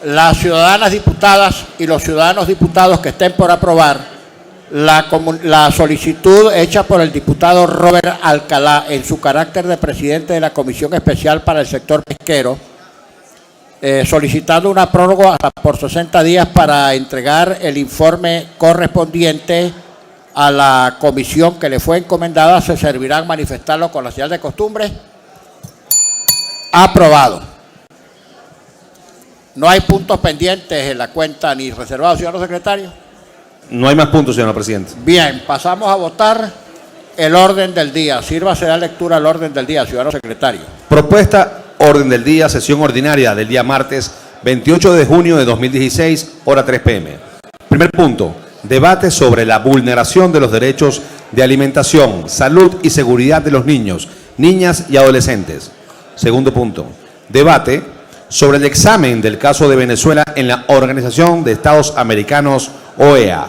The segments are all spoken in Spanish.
las ciudadanas diputadas y los ciudadanos diputados que estén por aprobar la solicitud hecha por el diputado Robert Alcalá en su carácter de presidente de la Comisión Especial para el Sector Pesquero, solicitando una prórroga hasta por 60 días para entregar el informe correspondiente a la comisión que le fue encomendada, se servirán manifestarlo con la señal de costumbre. Aprobado. No hay puntos pendientes en la cuenta ni reservados, señor secretario. No hay más puntos, señor presidente. Bien, pasamos a votar el orden del día. Sírvase la lectura al orden del día, ciudadano secretario. Propuesta orden del día, sesión ordinaria del día martes 28 de junio de 2016, hora 3 p.m. Primer punto, debate sobre la vulneración de los derechos de alimentación, salud y seguridad de los niños, niñas y adolescentes. Segundo punto, debate sobre el examen del caso de Venezuela en la Organización de Estados Americanos, OEA.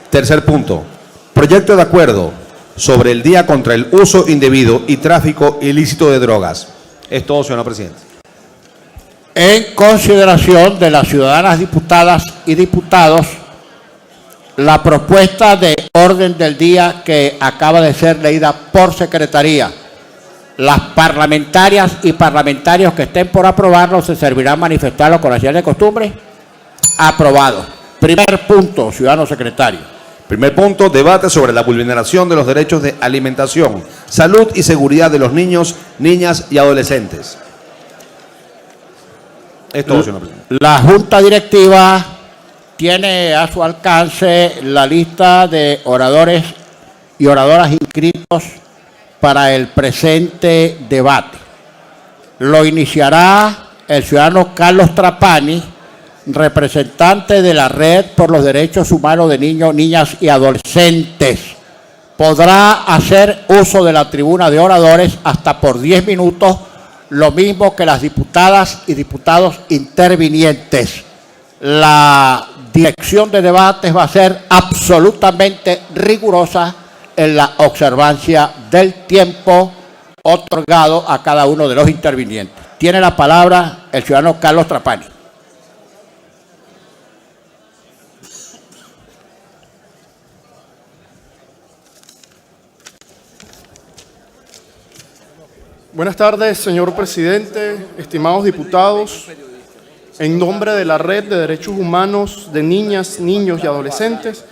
Tercer punto, proyecto de acuerdo sobre el Día contra el Uso Indebido y Tráfico Ilícito de Drogas. Es todo, señor presidente. En consideración de las ciudadanas diputadas y diputados, la propuesta de orden del día que acaba de ser leída por secretaría. Las parlamentarias y parlamentarios que estén por aprobarlo se servirán manifestarlo con la señal de costumbre. Aprobado. Primer punto, ciudadano secretario. Primer punto, debate sobre la vulneración de los derechos de alimentación, salud y seguridad de los niños, niñas y adolescentes. Es todo, señor presidente. La Junta Directiva tiene a su alcance la lista de oradores y oradoras inscritos para el presente debate. Lo iniciará el ciudadano Carlos Trapani, representante de la Red por los Derechos Humanos de Niños, Niñas y Adolescentes. Podrá hacer uso de la tribuna de oradores hasta por 10 minutos, lo mismo que las diputadas y diputados intervinientes. La dirección de debates va a ser absolutamente rigurosa en la observancia del tiempo otorgado a cada uno de los intervinientes. Tiene la palabra el ciudadano Carlos Trapani. Buenas tardes, señor presidente, estimados diputados. En nombre de la Red de Derechos Humanos de Niñas, Niños y Adolescentes,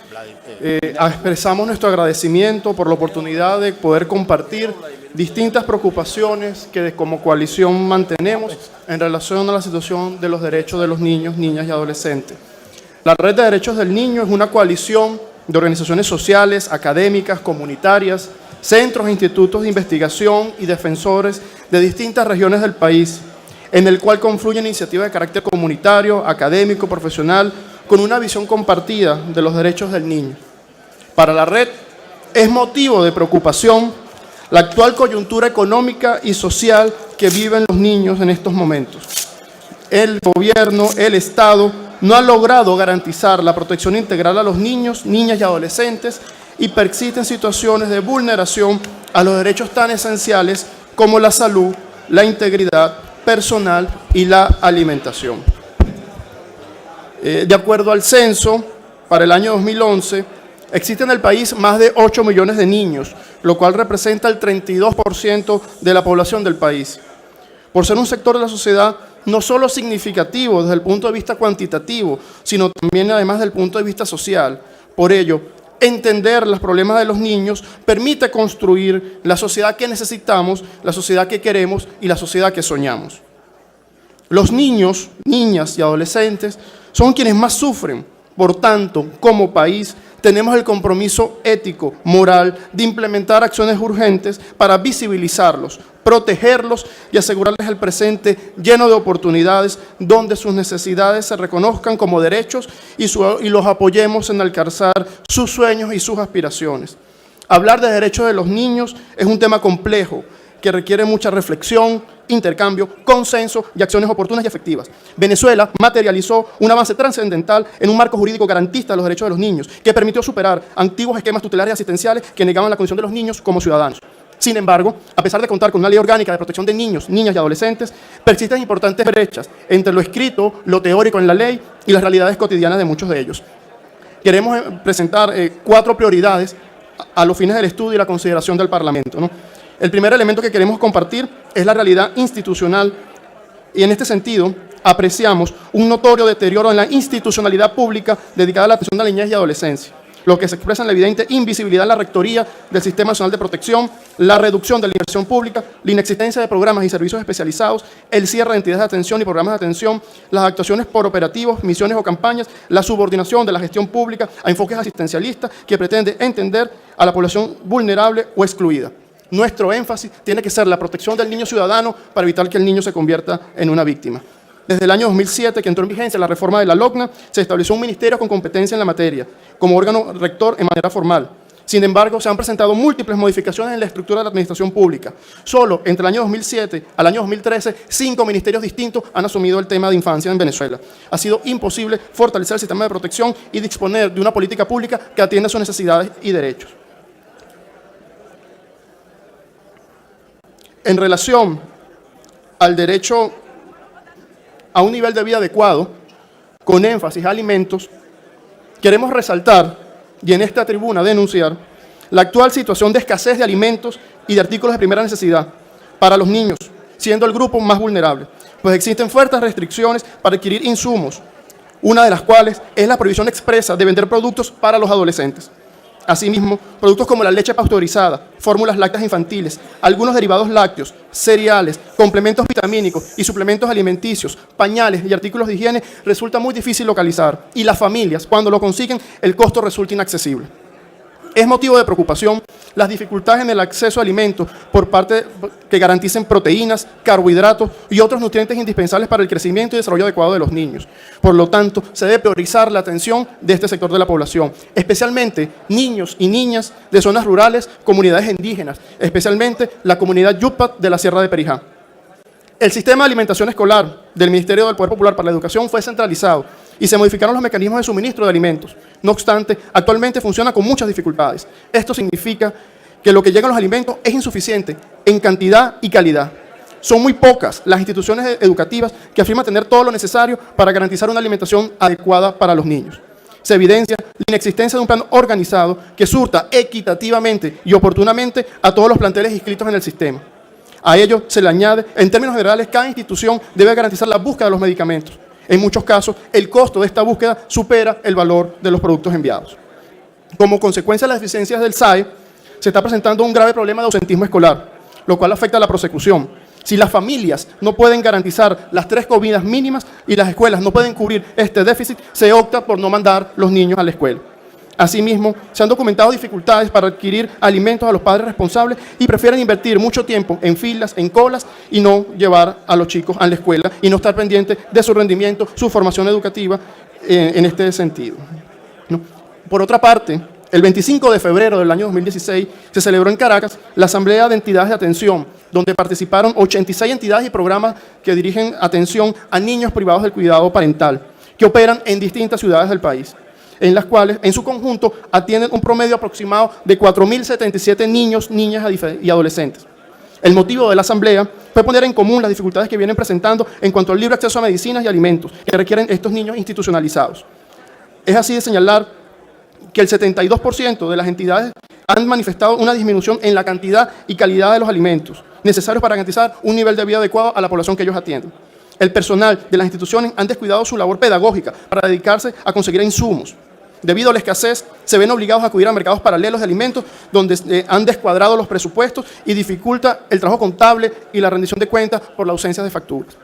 expresamos nuestro agradecimiento por la oportunidad de poder compartir distintas preocupaciones que como coalición mantenemos en relación a la situación de los derechos de los niños, niñas y adolescentes. La Red de Derechos del Niño es una coalición de organizaciones sociales, académicas, comunitarias, centros e institutos de investigación y defensores de distintas regiones del país, en el cual confluyen iniciativas de carácter comunitario, académico, profesional, con una visión compartida de los derechos del niño. Para la red es motivo de preocupación la actual coyuntura económica y social que viven los niños en estos momentos. El gobierno, el Estado, no ha logrado garantizar la protección integral a los niños, niñas y adolescentes y persisten situaciones de vulneración a los derechos tan esenciales como la salud, la integridad personal y la alimentación. De acuerdo al censo, para el año 2011, existen en el país más de 8 millones de niños, lo cual representa el 32% de la población del país. Por ser un sector de la sociedad no solo significativo desde el punto de vista cuantitativo, sino también además desde el punto de vista social. Por ello, entender los problemas de los niños permite construir la sociedad que necesitamos, la sociedad que queremos y la sociedad que soñamos. Los niños, niñas y adolescentes son quienes más sufren. Por tanto, como país, tenemos el compromiso ético, moral, de implementar acciones urgentes para visibilizarlos, protegerlos y asegurarles el presente lleno de oportunidades donde sus necesidades se reconozcan como derechos y los apoyemos en alcanzar sus sueños y sus aspiraciones. Hablar de derechos de los niños es un tema complejo que requiere mucha reflexión, intercambio, consenso y acciones oportunas y efectivas. Venezuela materializó un avance trascendental en un marco jurídico garantista de los derechos de los niños, que permitió superar antiguos esquemas tutelares y asistenciales que negaban la condición de los niños como ciudadanos. Sin embargo, a pesar de contar con una ley orgánica de protección de niños, niñas y adolescentes, persisten importantes brechas entre lo escrito, lo teórico en la ley y las realidades cotidianas de muchos de ellos. Queremos presentar 4 prioridades a los fines del estudio y la consideración del Parlamento, ¿no? El primer elemento que queremos compartir es la realidad institucional y en este sentido apreciamos un notorio deterioro en la institucionalidad pública dedicada a la atención de la niñez y adolescencia, lo que se expresa en la evidente invisibilidad en la rectoría del Sistema Nacional de Protección, la reducción de la inversión pública, la inexistencia de programas y servicios especializados, el cierre de entidades de atención y programas de atención, las actuaciones por operativos, misiones o campañas, la subordinación de la gestión pública a enfoques asistencialistas que pretende entender a la población vulnerable o excluida. Nuestro énfasis tiene que ser la protección del niño ciudadano para evitar que el niño se convierta en una víctima. Desde el año 2007, que entró en vigencia la reforma de la LOCNA, se estableció un ministerio con competencia en la materia, como órgano rector en manera formal. Sin embargo, se han presentado múltiples modificaciones en la estructura de la administración pública. Solo entre el año 2007 al año 2013, 5 ministerios distintos han asumido el tema de infancia en Venezuela. Ha sido imposible fortalecer el sistema de protección y disponer de una política pública que atienda sus necesidades y derechos. En relación al derecho a un nivel de vida adecuado, con énfasis a alimentos, queremos resaltar y en esta tribuna denunciar la actual situación de escasez de alimentos y de artículos de primera necesidad para los niños, siendo el grupo más vulnerable, pues existen fuertes restricciones para adquirir insumos, una de las cuales es la prohibición expresa de vender productos para los adolescentes. Asimismo, productos como la leche pasteurizada, fórmulas lácteas infantiles, algunos derivados lácteos, cereales, complementos vitamínicos y suplementos alimenticios, pañales y artículos de higiene resulta muy difícil localizar y las familias, cuando lo consiguen, el costo resulta inaccesible. Es motivo de preocupación las dificultades en el acceso a alimentos por parte que garanticen proteínas, carbohidratos y otros nutrientes indispensables para el crecimiento y desarrollo adecuado de los niños. Por lo tanto, se debe priorizar la atención de este sector de la población, especialmente niños y niñas de zonas rurales, comunidades indígenas, especialmente la comunidad Yupat de la Sierra de Perijá. El sistema de alimentación escolar del Ministerio del Poder Popular para la Educación fue centralizado y se modificaron los mecanismos de suministro de alimentos. No obstante, actualmente funciona con muchas dificultades. Esto significa que lo que llega a los alimentos es insuficiente en cantidad y calidad. Son muy pocas las instituciones educativas que afirman tener todo lo necesario para garantizar una alimentación adecuada para los niños. Se evidencia la inexistencia de un plan organizado que surta equitativamente y oportunamente a todos los planteles inscritos en el sistema. A ello se le añade, en términos generales, cada institución debe garantizar la búsqueda de los medicamentos. En muchos casos, el costo de esta búsqueda supera el valor de los productos enviados. Como consecuencia de las deficiencias del SAE, se está presentando un grave problema de ausentismo escolar, lo cual afecta a la prosecución. Si las familias no pueden garantizar las 3 comidas mínimas y las escuelas no pueden cubrir este déficit, se opta por no mandar los niños a la escuela. Asimismo, se han documentado dificultades para adquirir alimentos a los padres responsables y prefieren invertir mucho tiempo en filas, en colas y no llevar a los chicos a la escuela y no estar pendiente de su rendimiento, su formación educativa en este sentido. ¿No? Por otra parte, el 25 de febrero del año 2016 se celebró en Caracas la Asamblea de Entidades de Atención, donde participaron 86 entidades y programas que dirigen atención a niños privados del cuidado parental, que operan en distintas ciudades del país, en las cuales, en su conjunto, atienden un promedio aproximado de 4.077 niños, niñas y adolescentes. El motivo de la asamblea fue poner en común las dificultades que vienen presentando en cuanto al libre acceso a medicinas y alimentos que requieren estos niños institucionalizados. Es así de señalar que el 72% de las entidades han manifestado una disminución en la cantidad y calidad de los alimentos necesarios para garantizar un nivel de vida adecuado a la población que ellos atienden. El personal de las instituciones han descuidado su labor pedagógica para dedicarse a conseguir insumos. Debido a la escasez, se ven obligados a acudir a mercados paralelos de alimentos donde han descuadrado los presupuestos y dificulta el trabajo contable y la rendición de cuentas por la ausencia de facturas.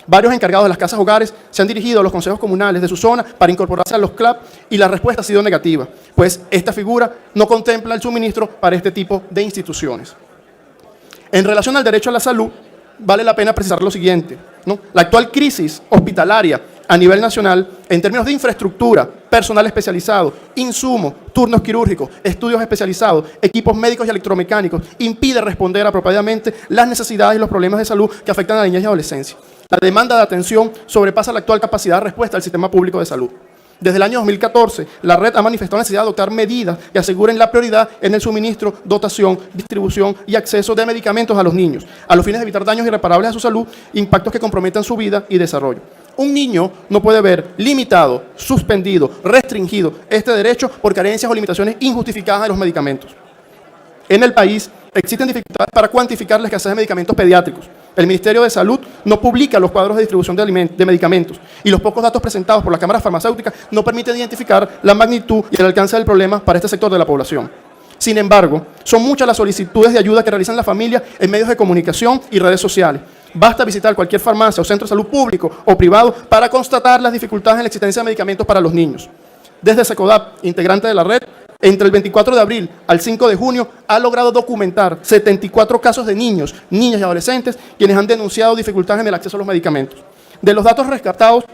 Varios encargados de las casas hogares se han dirigido a los consejos comunales de su zona para incorporarse a los CLAP y la respuesta ha sido negativa, pues esta figura no contempla el suministro para este tipo de instituciones. En relación al derecho a la salud, vale la pena precisar lo siguiente, ¿no? La actual crisis hospitalaria a nivel nacional, en términos de infraestructura, personal especializado, insumos, turnos quirúrgicos, estudios especializados, equipos médicos y electromecánicos, impide responder apropiadamente las necesidades y los problemas de salud que afectan a la niñez y adolescencia. La demanda de atención sobrepasa la actual capacidad de respuesta del sistema público de salud. Desde el año 2014, la red ha manifestado la necesidad de adoptar medidas que aseguren la prioridad en el suministro, dotación, distribución y acceso de medicamentos a los niños, a los fines de evitar daños irreparables a su salud, impactos que comprometan su vida y desarrollo. Un niño no puede ver limitado, suspendido, restringido este derecho por carencias o limitaciones injustificadas de los medicamentos. En el país existen dificultades para cuantificar la escasez de medicamentos pediátricos. El Ministerio de Salud no publica los cuadros de distribución de medicamentos y los pocos datos presentados por las cámaras farmacéuticas no permiten identificar la magnitud y el alcance del problema para este sector de la población. Sin embargo, son muchas las solicitudes de ayuda que realizan las familias en medios de comunicación y redes sociales. Basta visitar cualquier farmacia o centro de salud público o privado para constatar las dificultades en la existencia de medicamentos para los niños. Desde Secodap, integrante de la red, entre el 24 de abril al 5 de junio ha logrado documentar 74 casos de niños, niñas y adolescentes quienes han denunciado dificultades en el acceso a los medicamentos. De los datos rescatados,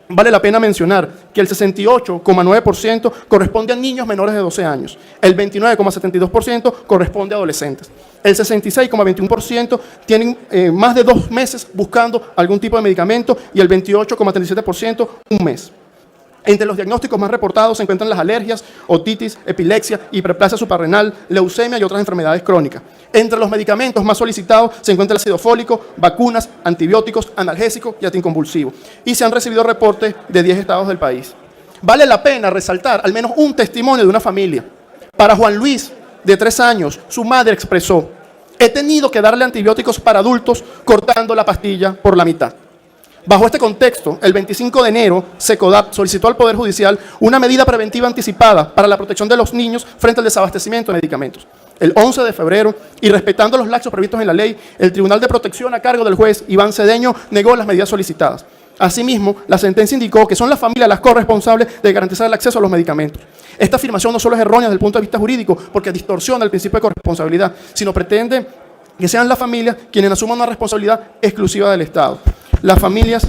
vale la pena mencionar que el 68,9% corresponde a niños menores de 12 años, el 29,72% corresponde a adolescentes, el 66,21% tienen más de 2 meses buscando algún tipo de medicamento y el 28,37% un mes. Entre los diagnósticos más reportados se encuentran las alergias, otitis, epilepsia, hiperplasia suprarrenal, leucemia y otras enfermedades crónicas. Entre los medicamentos más solicitados se encuentra el ácido fólico, vacunas, antibióticos, analgésicos y anticonvulsivos. Y se han recibido reportes de 10 estados del país. Vale la pena resaltar al menos un testimonio de una familia. Para Juan Luis, de 3 años, su madre expresó: he tenido que darle antibióticos para adultos cortando la pastilla por la mitad. Bajo este contexto, el 25 de enero, Secodap solicitó al Poder Judicial una medida preventiva anticipada para la protección de los niños frente al desabastecimiento de medicamentos. El 11 de febrero, y respetando los lapsos previstos en la ley, el Tribunal de Protección a cargo del juez Iván Cedeño negó las medidas solicitadas. Asimismo, la sentencia indicó que son las familias las corresponsables de garantizar el acceso a los medicamentos. Esta afirmación no solo es errónea desde el punto de vista jurídico, porque distorsiona el principio de corresponsabilidad, sino pretende que sean las familias quienes asuman una responsabilidad exclusiva del Estado. Las familias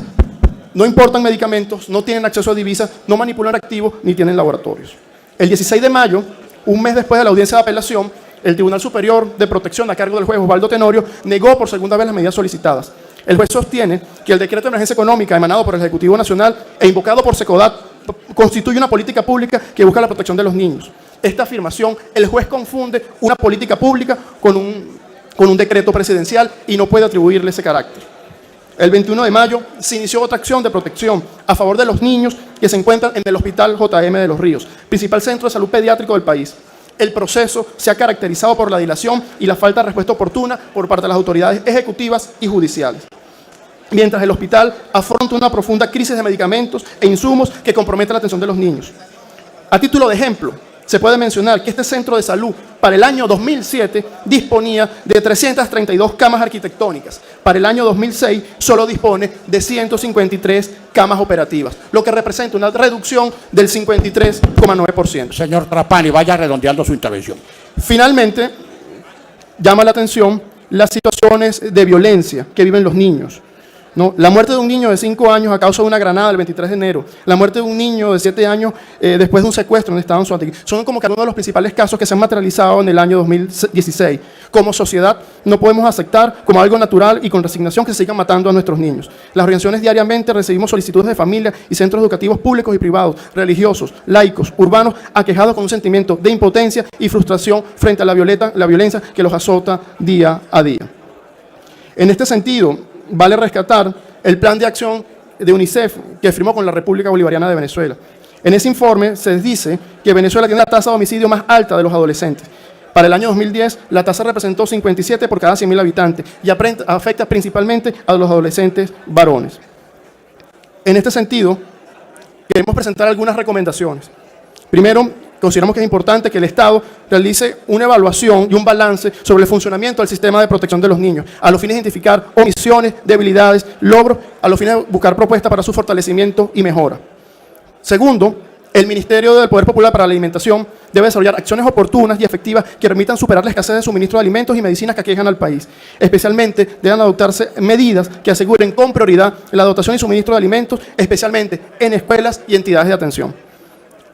no importan medicamentos, no tienen acceso a divisas, no manipulan activos ni tienen laboratorios. El 16 de mayo, un mes después de la audiencia de apelación, el Tribunal Superior de Protección a cargo del juez Osvaldo Tenorio negó por segunda vez las medidas solicitadas. El juez sostiene que el decreto de emergencia económica emanado por el Ejecutivo Nacional e invocado por Secodap constituye una política pública que busca la protección de los niños. Esta afirmación, el juez confunde una política pública con un decreto presidencial y no puede atribuirle ese carácter. El 21 de mayo se inició otra acción de protección a favor de los niños que se encuentran en el Hospital JM de Los Ríos, principal centro de salud pediátrico del país. El proceso se ha caracterizado por la dilación y la falta de respuesta oportuna por parte de las autoridades ejecutivas y judiciales, mientras el hospital afronta una profunda crisis de medicamentos e insumos que comprometen la atención de los niños. A título de ejemplo, se puede mencionar que este centro de salud para el año 2007 disponía de 332 camas arquitectónicas. Para el año 2006 solo dispone de 153 camas operativas, lo que representa una reducción del 53,9%. Señor Trapani, vaya redondeando su intervención. Finalmente, llama la atención las situaciones de violencia que viven los niños. ¿No? La muerte de un niño de 5 años a causa de una granada el 23 de enero, la muerte de un niño de 7 años después de un secuestro en el estado de Anzoátegui, son como que algunos de los principales casos que se han materializado en el año 2016. Como sociedad no podemos aceptar como algo natural y con resignación que se sigan matando a nuestros niños. Las organizaciones diariamente recibimos solicitudes de familias y centros educativos públicos y privados, religiosos, laicos, urbanos, aquejados con un sentimiento de impotencia y frustración frente a la violencia que los azota día a día. En este sentido, vale rescatar el plan de acción de UNICEF que firmó con la República Bolivariana de Venezuela. En ese informe se dice que Venezuela tiene la tasa de homicidio más alta de los adolescentes. Para el año 2010, la tasa representó 57 por cada 100.000 habitantes y afecta principalmente a los adolescentes varones. En este sentido, queremos presentar algunas recomendaciones. Primero, consideramos que es importante que el Estado realice una evaluación y un balance sobre el funcionamiento del sistema de protección de los niños, a los fines de identificar omisiones, debilidades, logros, a los fines de buscar propuestas para su fortalecimiento y mejora. Segundo, el Ministerio del Poder Popular para la Alimentación debe desarrollar acciones oportunas y efectivas que permitan superar la escasez de suministro de alimentos y medicinas que aquejan al país. Especialmente deben adoptarse medidas que aseguren con prioridad la dotación y suministro de alimentos, especialmente en escuelas y entidades de atención.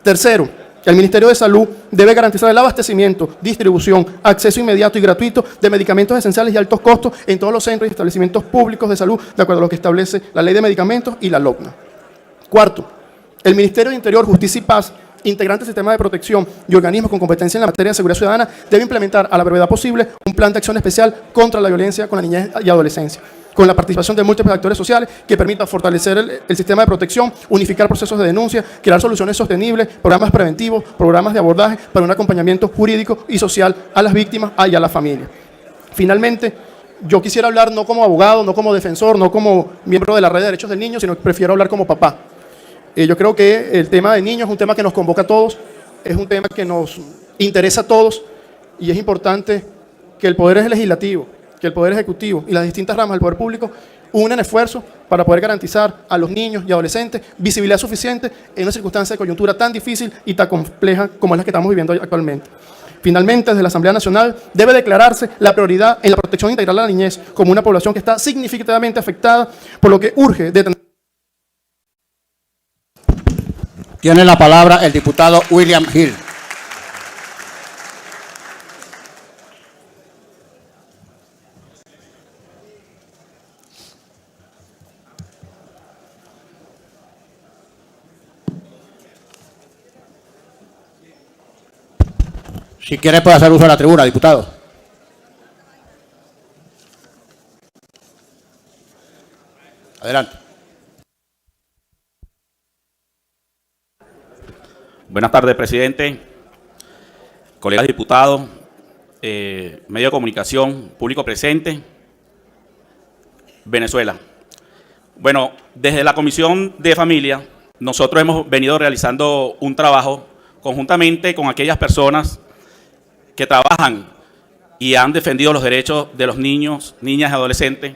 Tercero, el Ministerio de Salud debe garantizar el abastecimiento, distribución, acceso inmediato y gratuito de medicamentos esenciales y altos costos en todos los centros y establecimientos públicos de salud, de acuerdo a lo que establece la Ley de Medicamentos y la LOCNA. Cuarto, El Ministerio de Interior, Justicia y Paz, integrantes del sistema de protección y organismos con competencia en la materia de seguridad ciudadana, debe implementar a la brevedad posible un plan de acción especial contra la violencia con la niñez y adolescencia, con la participación de múltiples actores sociales que permita fortalecer el sistema de protección, unificar procesos de denuncia, crear soluciones sostenibles, programas preventivos, programas de abordaje para un acompañamiento jurídico y social a las víctimas y a la familia. Finalmente, yo quisiera hablar no como abogado, no como defensor, no como miembro de la Red de Derechos del Niño, sino que prefiero hablar como papá. Yo creo que el tema de niños es un tema que nos convoca a todos, es un tema que nos interesa a todos y es importante que el Poder Legislativo, que el Poder Ejecutivo y las distintas ramas del Poder Público unan esfuerzos para poder garantizar a los niños y adolescentes visibilidad suficiente en una circunstancia de coyuntura tan difícil y tan compleja como es la que estamos viviendo actualmente. Finalmente, desde la Asamblea Nacional debe declararse la prioridad en la protección integral de la niñez como una población que está significativamente afectada, por lo que urge detener. Tiene la palabra el diputado William Hill. Si quiere puede hacer uso de la tribuna, diputado. Adelante. Buenas tardes, presidente, colegas diputados, medio de comunicación, público presente, Venezuela. Bueno, desde la Comisión de Familia, nosotros hemos venido realizando un trabajo conjuntamente con aquellas personas que trabajan y han defendido los derechos de los niños, niñas y adolescentes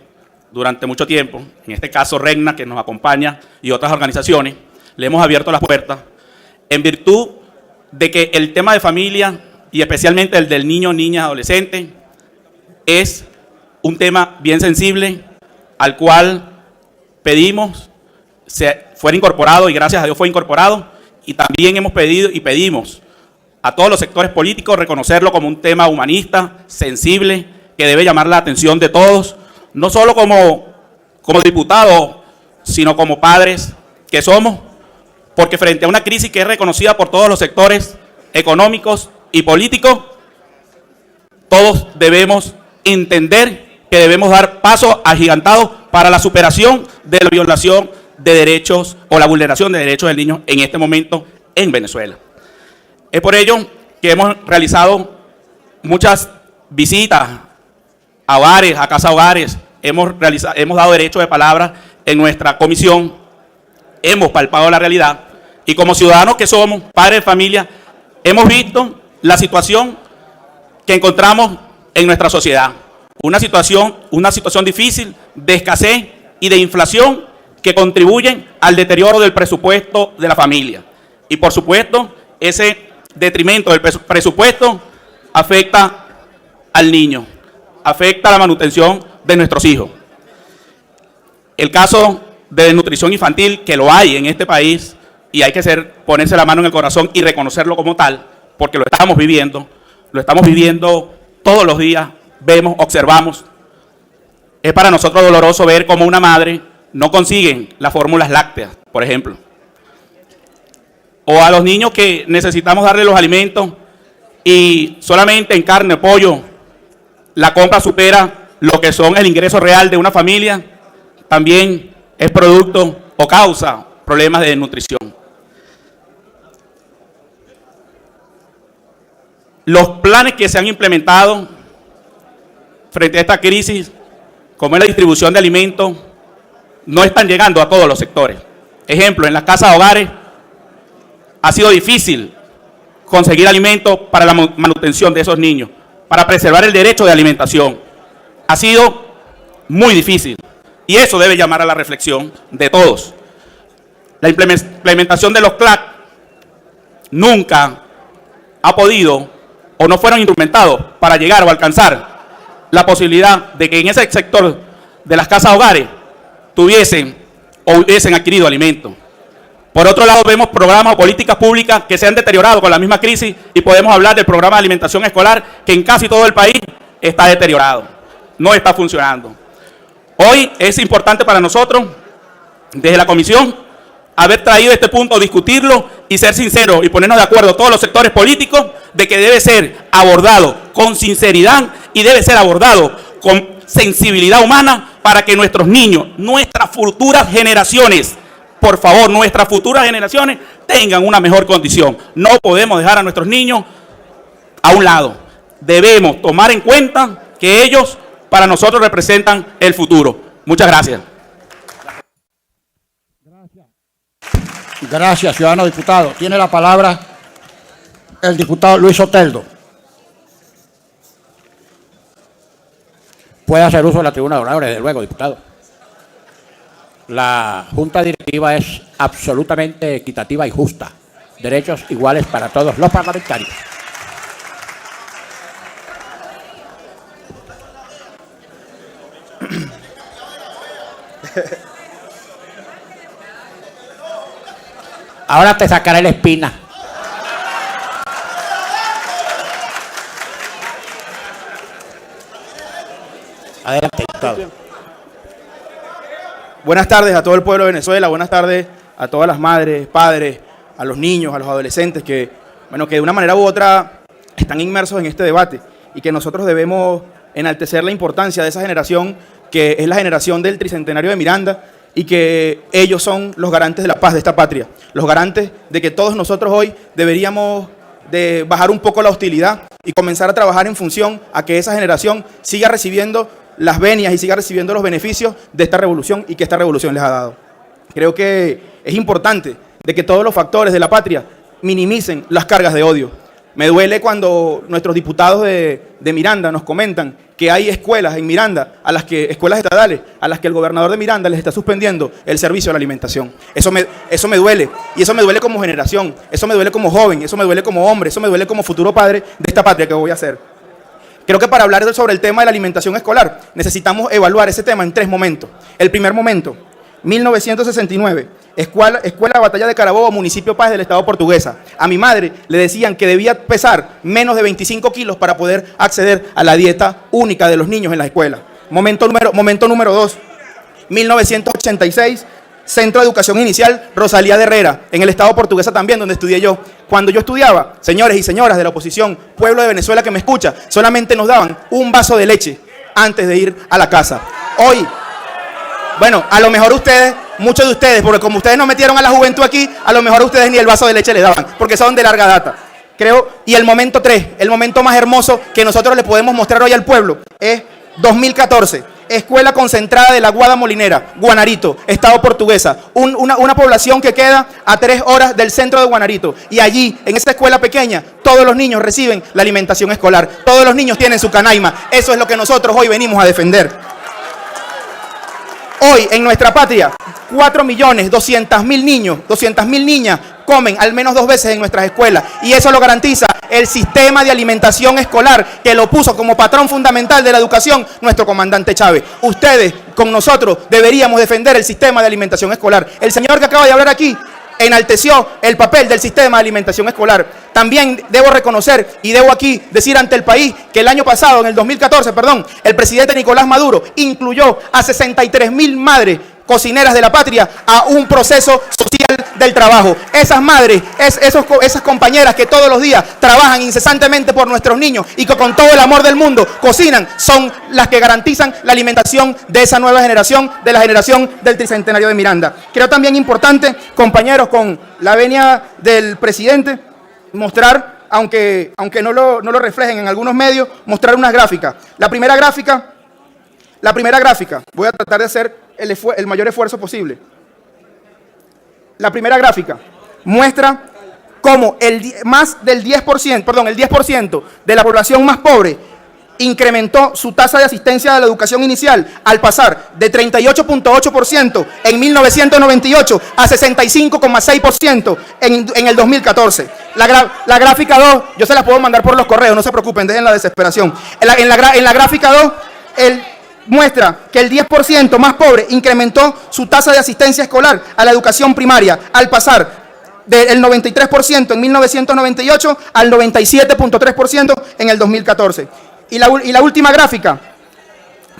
durante mucho tiempo. En este caso, REGNA, que nos acompaña, y otras organizaciones, le hemos abierto las puertas en virtud de que el tema de familia, y especialmente el del niño, niña, adolescente, es un tema bien sensible, al cual pedimos se fuera incorporado, y gracias a Dios fue incorporado, y también hemos pedido y pedimos a todos los sectores políticos reconocerlo como un tema humanista, sensible, que debe llamar la atención de todos, no solo como diputados, sino como padres que somos, porque frente a una crisis que es reconocida por todos los sectores económicos y políticos, todos debemos entender que debemos dar pasos agigantados para la superación de la violación de derechos o la vulneración de derechos del niño en este momento en Venezuela. Es por ello que hemos realizado muchas visitas a hogares, a casa hogares, hemos dado derecho de palabra en nuestra comisión, hemos palpado la realidad y como ciudadanos que somos, padres de familia, hemos visto la situación que encontramos en nuestra sociedad. Una situación difícil de escasez y de inflación que contribuyen al deterioro del presupuesto de la familia. Y por supuesto, ese detrimento del presupuesto afecta al niño, afecta a la manutención de nuestros hijos. El caso de desnutrición infantil, que lo hay en este país, y hay que ponerse la mano en el corazón y reconocerlo como tal, porque lo estamos viviendo todos los días, vemos, observamos. Es para nosotros doloroso ver cómo una madre no consigue las fórmulas lácteas, por ejemplo. O a los niños que necesitamos darle los alimentos y solamente en carne, pollo, la compra supera lo que son el ingreso real de una familia, también es producto o causa problemas de desnutrición. Los planes que se han implementado frente a esta crisis, como es la distribución de alimentos, no están llegando a todos los sectores. Ejemplo, en las casas de hogares ha sido difícil conseguir alimentos para la manutención de esos niños, para preservar el derecho de alimentación. Ha sido muy difícil y eso debe llamar a la reflexión de todos. La implementación de los CLAC nunca ha podido o no fueron instrumentados para llegar o alcanzar la posibilidad de que en ese sector de las casas hogares tuviesen o hubiesen adquirido alimentos. Por otro lado, vemos programas o políticas públicas que se han deteriorado con la misma crisis y podemos hablar del programa de alimentación escolar que en casi todo el país está deteriorado, no está funcionando. Hoy es importante para nosotros, desde la comisión, haber traído este punto, discutirlo y ser sinceros y ponernos de acuerdo todos los sectores políticos de que debe ser abordado con sinceridad y debe ser abordado con sensibilidad humana para que nuestros niños, nuestras futuras generaciones, por favor, nuestras futuras generaciones tengan una mejor condición. No podemos dejar a nuestros niños a un lado. Debemos tomar en cuenta que ellos para nosotros representan el futuro. Muchas gracias. Gracias, ciudadano diputado. Tiene la palabra el diputado Luis Soteldo. Puede hacer uso de la tribuna de oradores, desde luego, diputado. La Junta Directiva es absolutamente equitativa y justa. Derechos iguales para todos los parlamentarios. Ahora te sacaré la espina. Adelante, diputado. Buenas tardes a todo el pueblo de Venezuela, buenas tardes a todas las madres, padres, a los niños, a los adolescentes que de una manera u otra están inmersos en este debate y que nosotros debemos enaltecer la importancia de esa generación que es la generación del tricentenario de Miranda y que ellos son los garantes de la paz de esta patria, los garantes de que todos nosotros hoy deberíamos de bajar un poco la hostilidad y comenzar a trabajar en función a que esa generación siga recibiendo las venias y siga recibiendo los beneficios de esta revolución y que esta revolución les ha dado. Creo que es importante de que todos los factores de la patria minimicen las cargas de odio. Me duele cuando nuestros diputados de Miranda nos comentan que hay escuelas en Miranda, escuelas estatales, a las que el gobernador de Miranda les está suspendiendo el servicio de la alimentación. Eso me duele, y eso me duele como generación, eso me duele como joven, eso me duele como hombre, eso me duele como futuro padre de esta patria que voy a hacer. Creo que para hablar sobre el tema de la alimentación escolar necesitamos evaluar ese tema en 3 momentos. El primer momento, 1969, Escuela Batalla de Carabobo, municipio Paz del Estado Portuguesa. A mi madre le decían que debía pesar menos de 25 kilos para poder acceder a la dieta única de los niños en la escuela. Momento número 2, 1986, Centro de Educación Inicial Rosalía de Herrera, en el Estado Portuguesa también, donde estudié yo. Cuando yo estudiaba, señores y señoras de la oposición, pueblo de Venezuela que me escucha, solamente nos daban un vaso de leche antes de ir a la casa. Hoy, bueno, a lo mejor ustedes, muchos de ustedes, porque como ustedes no metieron a la juventud aquí, a lo mejor ustedes ni el vaso de leche le daban, porque son de larga data. Creo, y el momento 3, el momento más hermoso que nosotros le podemos mostrar hoy al pueblo, es 2014. Escuela Concentrada de la Guada Molinera, Guanarito, Estado Portuguesa, una población que queda a 3 horas del centro de Guanarito. Y allí, en esa escuela pequeña, todos los niños reciben la alimentación escolar. Todos los niños tienen su canaima. Eso es lo que nosotros hoy venimos a defender. Hoy, en nuestra patria, 4.200.000 niños, 200.000 niñas comen al menos 2 veces en nuestras escuelas. Y eso lo garantiza el sistema de alimentación escolar que lo puso como patrón fundamental de la educación nuestro comandante Chávez. Ustedes, con nosotros, deberíamos defender el sistema de alimentación escolar. El señor que acaba de hablar aquí enalteció el papel del sistema de alimentación escolar. También debo reconocer y debo aquí decir ante el país que el año pasado, en el 2014, el presidente Nicolás Maduro incluyó a 63.000 madres cocineras de la patria a un proceso social del trabajo. Esas madres, esas compañeras que todos los días trabajan incesantemente por nuestros niños y que con todo el amor del mundo cocinan, son las que garantizan la alimentación de esa nueva generación, de la generación del tricentenario de Miranda. Creo también importante, compañeros, con la venia del presidente, mostrar, aunque no lo reflejen en algunos medios, mostrar unas gráficas. La primera gráfica, voy a tratar de hacer el mayor esfuerzo posible. La primera gráfica muestra cómo el 10% de la población más pobre incrementó su tasa de asistencia a la educación inicial al pasar de 38.8% en 1998 a 65.6% en el 2014. La gráfica 2, yo se las puedo mandar por los correos, no se preocupen, dejen la desesperación. En la gráfica 2, muestra que el 10% más pobre incrementó su tasa de asistencia escolar a la educación primaria al pasar del 93% en 1998 al 97.3% en el 2014. Y la última gráfica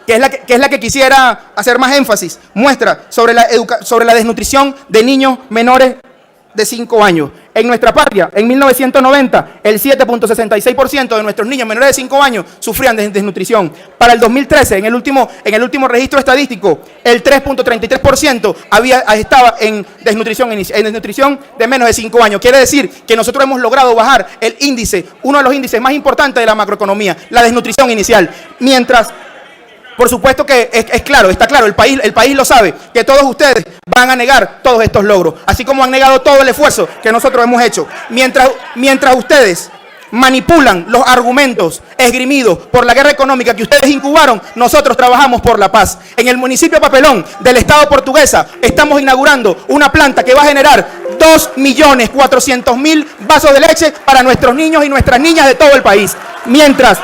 que es la que quisiera hacer más énfasis, muestra sobre la desnutrición de niños menores de 5 años. En nuestra patria, en 1990, el 7.66% de nuestros niños menores de 5 años sufrían de desnutrición. Para el 2013, en el último registro estadístico, el 3.33% estaba en desnutrición de menos de 5 años. Quiere decir que nosotros hemos logrado bajar el índice, uno de los índices más importantes de la macroeconomía, la desnutrición inicial. Mientras, por supuesto que está claro, el país lo sabe, que todos ustedes van a negar todos estos logros, así como han negado todo el esfuerzo que nosotros hemos hecho. Mientras ustedes manipulan los argumentos esgrimidos por la guerra económica que ustedes incubaron, nosotros trabajamos por la paz. En el municipio Papelón del Estado Portuguesa estamos inaugurando una planta que va a generar 2.400.000 vasos de leche para nuestros niños y nuestras niñas de todo el país. Mientras,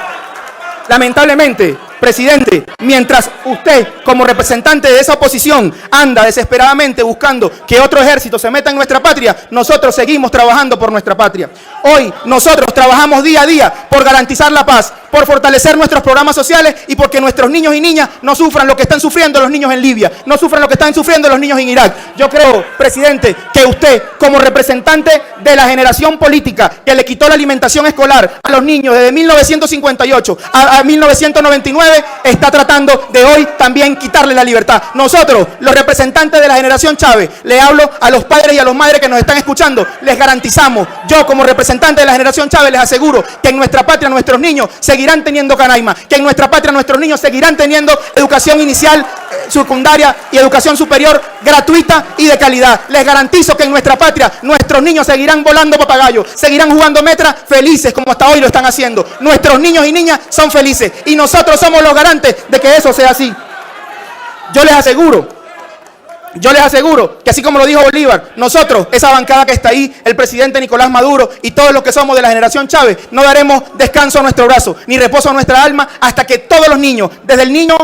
lamentablemente, presidente, mientras usted como representante de esa oposición anda desesperadamente buscando que otro ejército se meta en nuestra patria, nosotros seguimos trabajando por nuestra patria. Hoy nosotros trabajamos día a día por garantizar la paz, por fortalecer nuestros programas sociales y porque nuestros niños y niñas no sufran lo que están sufriendo los niños en Libia, no sufran lo que están sufriendo los niños en Irak. Yo creo, presidente, que usted como representante de la generación política que le quitó la alimentación escolar a los niños desde 1958 a 1999, está tratando de hoy también quitarle la libertad. Nosotros, los representantes de la generación Chávez, le hablo a los padres y a las madres que nos están escuchando, les garantizamos, yo como representante de la generación Chávez les aseguro que en nuestra patria nuestros niños seguirán teniendo canaima, que en nuestra patria nuestros niños seguirán teniendo educación inicial, secundaria y educación superior gratuita y de calidad. Les garantizo que en nuestra patria nuestros niños seguirán volando papagayos, seguirán jugando metra felices como hasta hoy lo están haciendo. Nuestros niños y niñas son felices y nosotros somos los garantes de que eso sea así. Yo les aseguro que así como lo dijo Bolívar, nosotros, esa bancada que está ahí, el presidente Nicolás Maduro y todos los que somos de la generación Chávez, no daremos descanso a nuestro brazo, ni reposo a nuestra alma, hasta que todos los niños, desde el niño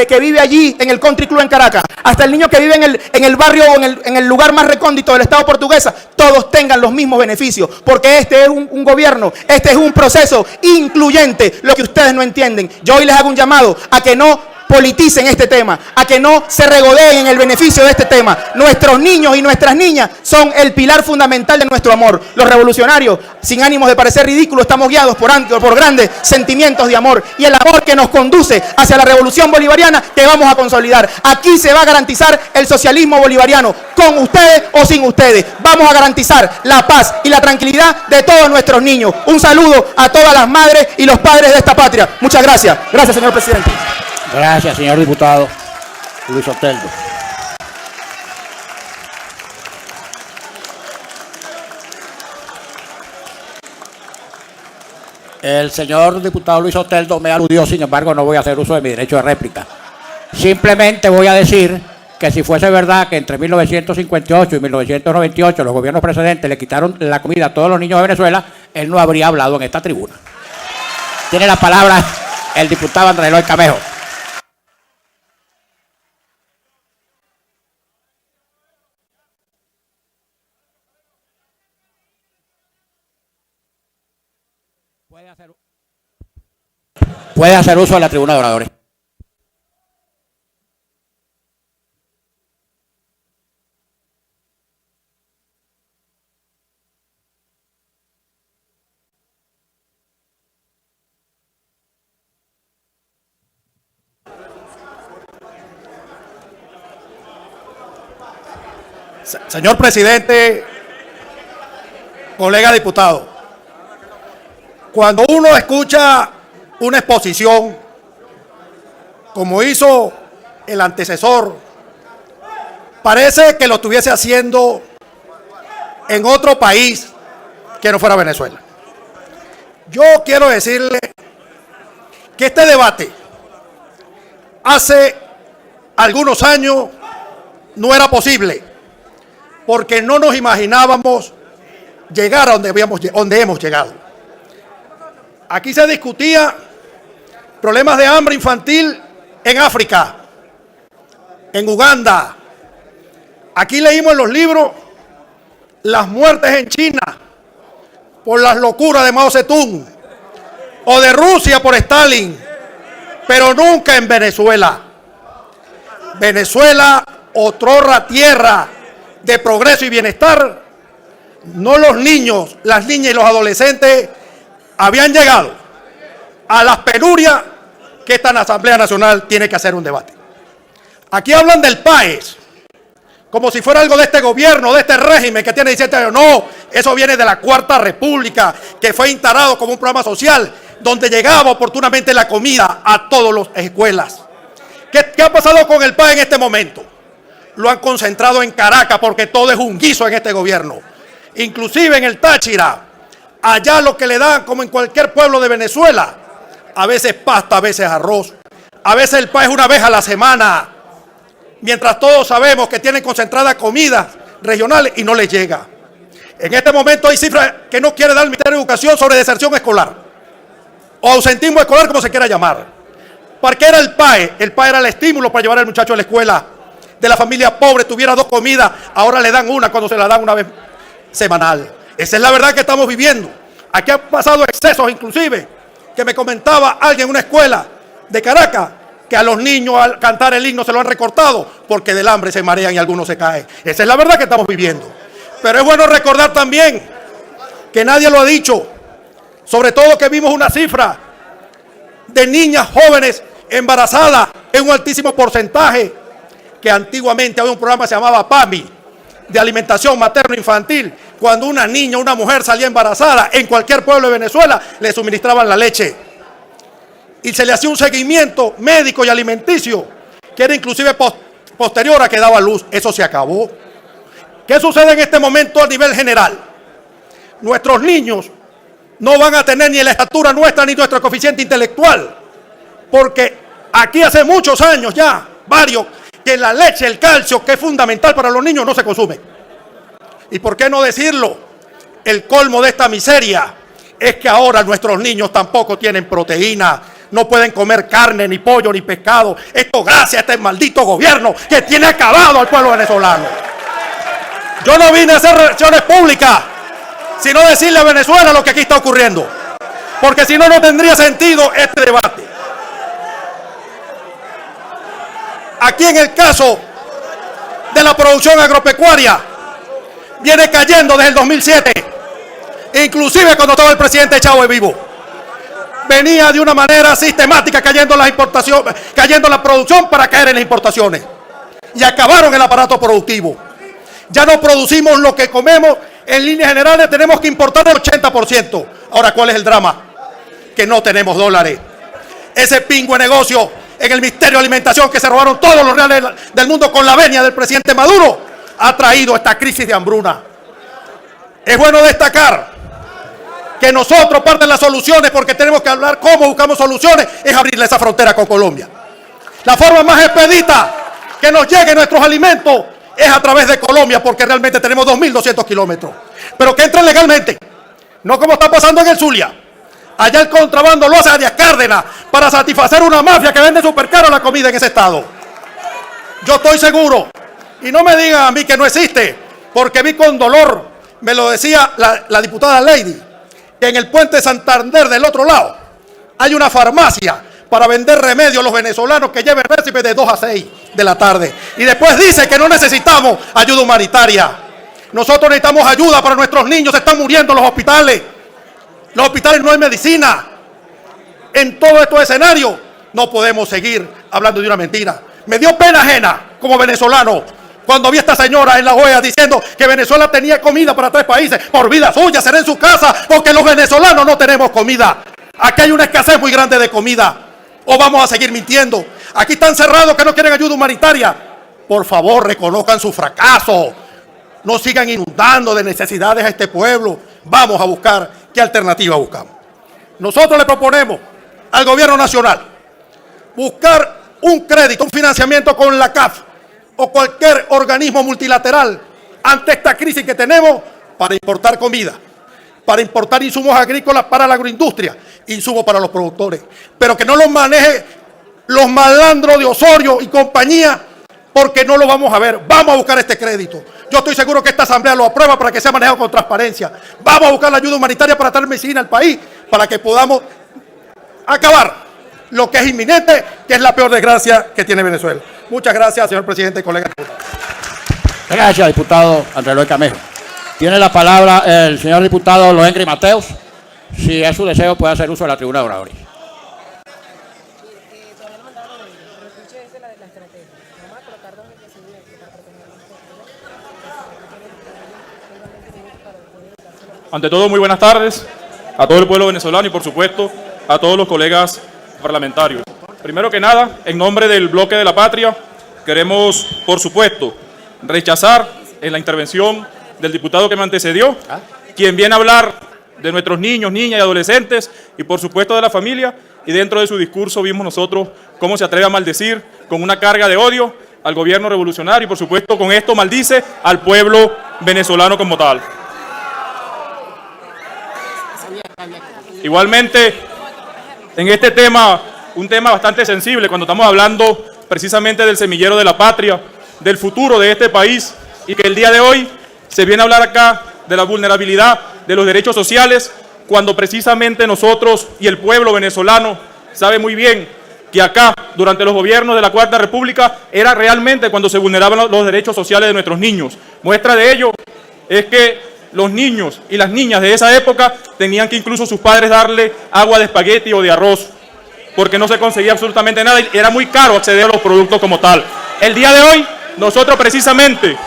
que vive allí en el Country Club en Caracas, hasta el niño que vive en el barrio o en el lugar más recóndito del Estado Portuguesa, todos tengan los mismos beneficios, porque este es un gobierno, este es un proceso incluyente, lo que ustedes no entienden. Yo hoy les hago un llamado a que no politicen este tema, a que no se regodeen en el beneficio de este tema. Nuestros niños y nuestras niñas son el pilar fundamental de nuestro amor. Los revolucionarios, sin ánimos de parecer ridículos, estamos guiados por grandes sentimientos de amor y el amor que nos conduce hacia la revolución bolivariana que vamos a consolidar. Aquí se va a garantizar el socialismo bolivariano, con ustedes o sin ustedes. Vamos a garantizar la paz y la tranquilidad de todos nuestros niños. Un saludo a todas las madres y los padres de esta patria. Muchas gracias. Gracias, señor presidente. Gracias, señor diputado Luis Oteldo. El señor diputado Luis Oteldo me aludió, sin embargo, no voy a hacer uso de mi derecho de réplica. Simplemente voy a decir que si fuese verdad que entre 1958 y 1998 los gobiernos precedentes le quitaron la comida a todos los niños de Venezuela, él no habría hablado en esta tribuna. Tiene la palabra el diputado Andrés Eloy Camejo. Puede hacer uso de la tribuna de oradores. Señor presidente, colega diputado, cuando uno escucha una exposición, como hizo el antecesor, parece que lo estuviese haciendo en otro país que no fuera Venezuela. Yo quiero decirle que este debate hace algunos años no era posible, porque no nos imaginábamos llegar a donde hemos llegado. Aquí se discutía problemas de hambre infantil en África, en Uganda. Aquí leímos en los libros las muertes en China por las locuras de Mao Zedong o de Rusia por Stalin. pero nunca en Venezuela. Venezuela, otrora tierra de progreso y bienestar, no los niños, las niñas y los adolescentes habían llegado a las penurias que esta Asamblea Nacional tiene que hacer un debate. Aquí hablan del PAES, como si fuera algo de este gobierno, de este régimen que tiene 17 años. No, eso viene de la Cuarta República, que fue instalado como un programa social, donde llegaba oportunamente la comida a todas las escuelas. ¿Qué ha pasado con el PAES en este momento? Lo han concentrado en Caracas, porque todo es un guiso en este gobierno. Inclusive en el Táchira, allá lo que le dan, como en cualquier pueblo de Venezuela, a veces pasta, a veces arroz, a veces el PAES una vez a la semana, mientras todos sabemos que tienen concentradas comidas regionales y no les llega. En este momento hay cifras que no quiere dar el Ministerio de Educación sobre deserción escolar, o ausentismo escolar, como se quiera llamar. ¿Para qué era el PAES? El PAES era el estímulo para llevar al muchacho a la escuela. De la familia pobre tuviera 2 comidas, ahora le dan una cuando se la dan una vez semanal. Esa es la verdad que estamos viviendo. Aquí han pasado excesos inclusive, que me comentaba alguien en una escuela de Caracas, que a los niños al cantar el himno se lo han recortado porque del hambre se marean y algunos se caen. Esa es la verdad que estamos viviendo. Pero es bueno recordar también que nadie lo ha dicho, sobre todo que vimos una cifra de niñas jóvenes embarazadas en un altísimo porcentaje, que antiguamente había un programa que se llamaba PAMI, de alimentación materno-infantil. Cuando una niña o una mujer salía embarazada en cualquier pueblo de Venezuela, le suministraban la leche. Y se le hacía un seguimiento médico y alimenticio, que era inclusive posterior a que daba luz. Eso se acabó. ¿Qué sucede en este momento a nivel general? Nuestros niños no van a tener ni la estatura nuestra ni nuestro coeficiente intelectual, porque aquí hace muchos años ya, varios, que la leche, el calcio, que es fundamental para los niños, no se consume. ¿Y por qué no decirlo? El colmo de esta miseria es que ahora nuestros niños tampoco tienen proteína, no pueden comer carne, ni pollo, ni pescado. Esto gracias a este maldito gobierno que tiene acabado al pueblo venezolano. Yo no vine a hacer relaciones públicas, sino decirle a Venezuela lo que aquí está ocurriendo, porque si no, no tendría sentido este debate. Aquí en el caso de la producción agropecuaria, viene cayendo desde el 2007, inclusive cuando estaba el presidente Chávez vivo. Venía de una manera sistemática cayendo las importaciones, cayendo la producción para caer en las importaciones. Y acabaron el aparato productivo. Ya no producimos lo que comemos, en líneas generales tenemos que importar el 80%. Ahora, ¿cuál es el drama? Que no tenemos dólares. Ese pingüe negocio en el Ministerio de Alimentación, que se robaron todos los reales del mundo con la venia del presidente Maduro, ha traído esta crisis de hambruna. Es bueno destacar que nosotros, parte de las soluciones, porque tenemos que hablar cómo buscamos soluciones, es abrirle esa frontera con Colombia. La forma más expedita que nos lleguen nuestros alimentos es a través de Colombia, porque realmente tenemos 2.200 kilómetros. Pero que entren legalmente, no como está pasando en el Zulia. Allá el contrabando lo hace Arias Cárdenas para satisfacer una mafia que vende súper caro la comida en ese estado. Yo estoy seguro, y no me digan a mí que no existe, porque vi con dolor, me lo decía la diputada Lady, que en el puente de Santander del otro lado hay una farmacia para vender remedios a los venezolanos que lleven récipe de 2 a 6 de la tarde. Y después dice que no necesitamos ayuda humanitaria. Nosotros necesitamos ayuda para nuestros niños, se están muriendo en los hospitales. Los hospitales no hay medicina. En todo estos escenarios no podemos seguir hablando de una mentira. Me dio pena ajena como venezolano cuando vi a esta señora en la OEA diciendo que Venezuela tenía comida para 3 países. Por vida suya, será en su casa, porque los venezolanos no tenemos comida. Aquí hay una escasez muy grande de comida. ¿O vamos a seguir mintiendo? Aquí están cerrados que no quieren ayuda humanitaria. Por favor, reconozcan su fracaso. No sigan inundando de necesidades a este pueblo. Vamos a buscar qué alternativa buscamos. Nosotros le proponemos al gobierno nacional buscar un crédito, un financiamiento con la CAF o cualquier organismo multilateral ante esta crisis que tenemos para importar comida, para importar insumos agrícolas para la agroindustria, insumos para los productores, pero que no los maneje los malandros de Osorio y compañía, porque no lo vamos a ver. Vamos a buscar este crédito. Yo estoy seguro que esta asamblea lo aprueba para que sea manejado con transparencia. Vamos a buscar la ayuda humanitaria para traer medicina al país, para que podamos acabar lo que es inminente, que es la peor desgracia que tiene Venezuela. Muchas gracias, señor presidente y colegas diputados. Gracias, diputado Andrés Eloy Camejo. Tiene la palabra el señor diputado Loengri Mateus. Si es su deseo, puede hacer uso de la tribuna de oradores. Ante todo, muy buenas tardes a todo el pueblo venezolano y, por supuesto, a todos los colegas parlamentarios. Primero que nada, en nombre del Bloque de la Patria, queremos, por supuesto, rechazar en la intervención del diputado que me antecedió, quien viene a hablar de nuestros niños, niñas y adolescentes y, por supuesto, de la familia, y dentro de su discurso vimos nosotros cómo se atreve a maldecir con una carga de odio al gobierno revolucionario y, por supuesto, con esto maldice al pueblo venezolano como tal. Igualmente, en este tema, un tema bastante sensible, cuando estamos hablando precisamente del semillero de la patria, del futuro de este país, y que el día de hoy se viene a hablar acá de la vulnerabilidad de los derechos sociales, cuando precisamente nosotros y el pueblo venezolano sabe muy bien que acá, durante los gobiernos de la Cuarta República, era realmente cuando se vulneraban los derechos sociales de nuestros niños. Muestra de ello es que los niños y las niñas de esa época tenían que incluso sus padres darle agua de espagueti o de arroz, porque no se conseguía absolutamente nada y era muy caro acceder a los productos como tal. El día de hoy, nosotros precisamente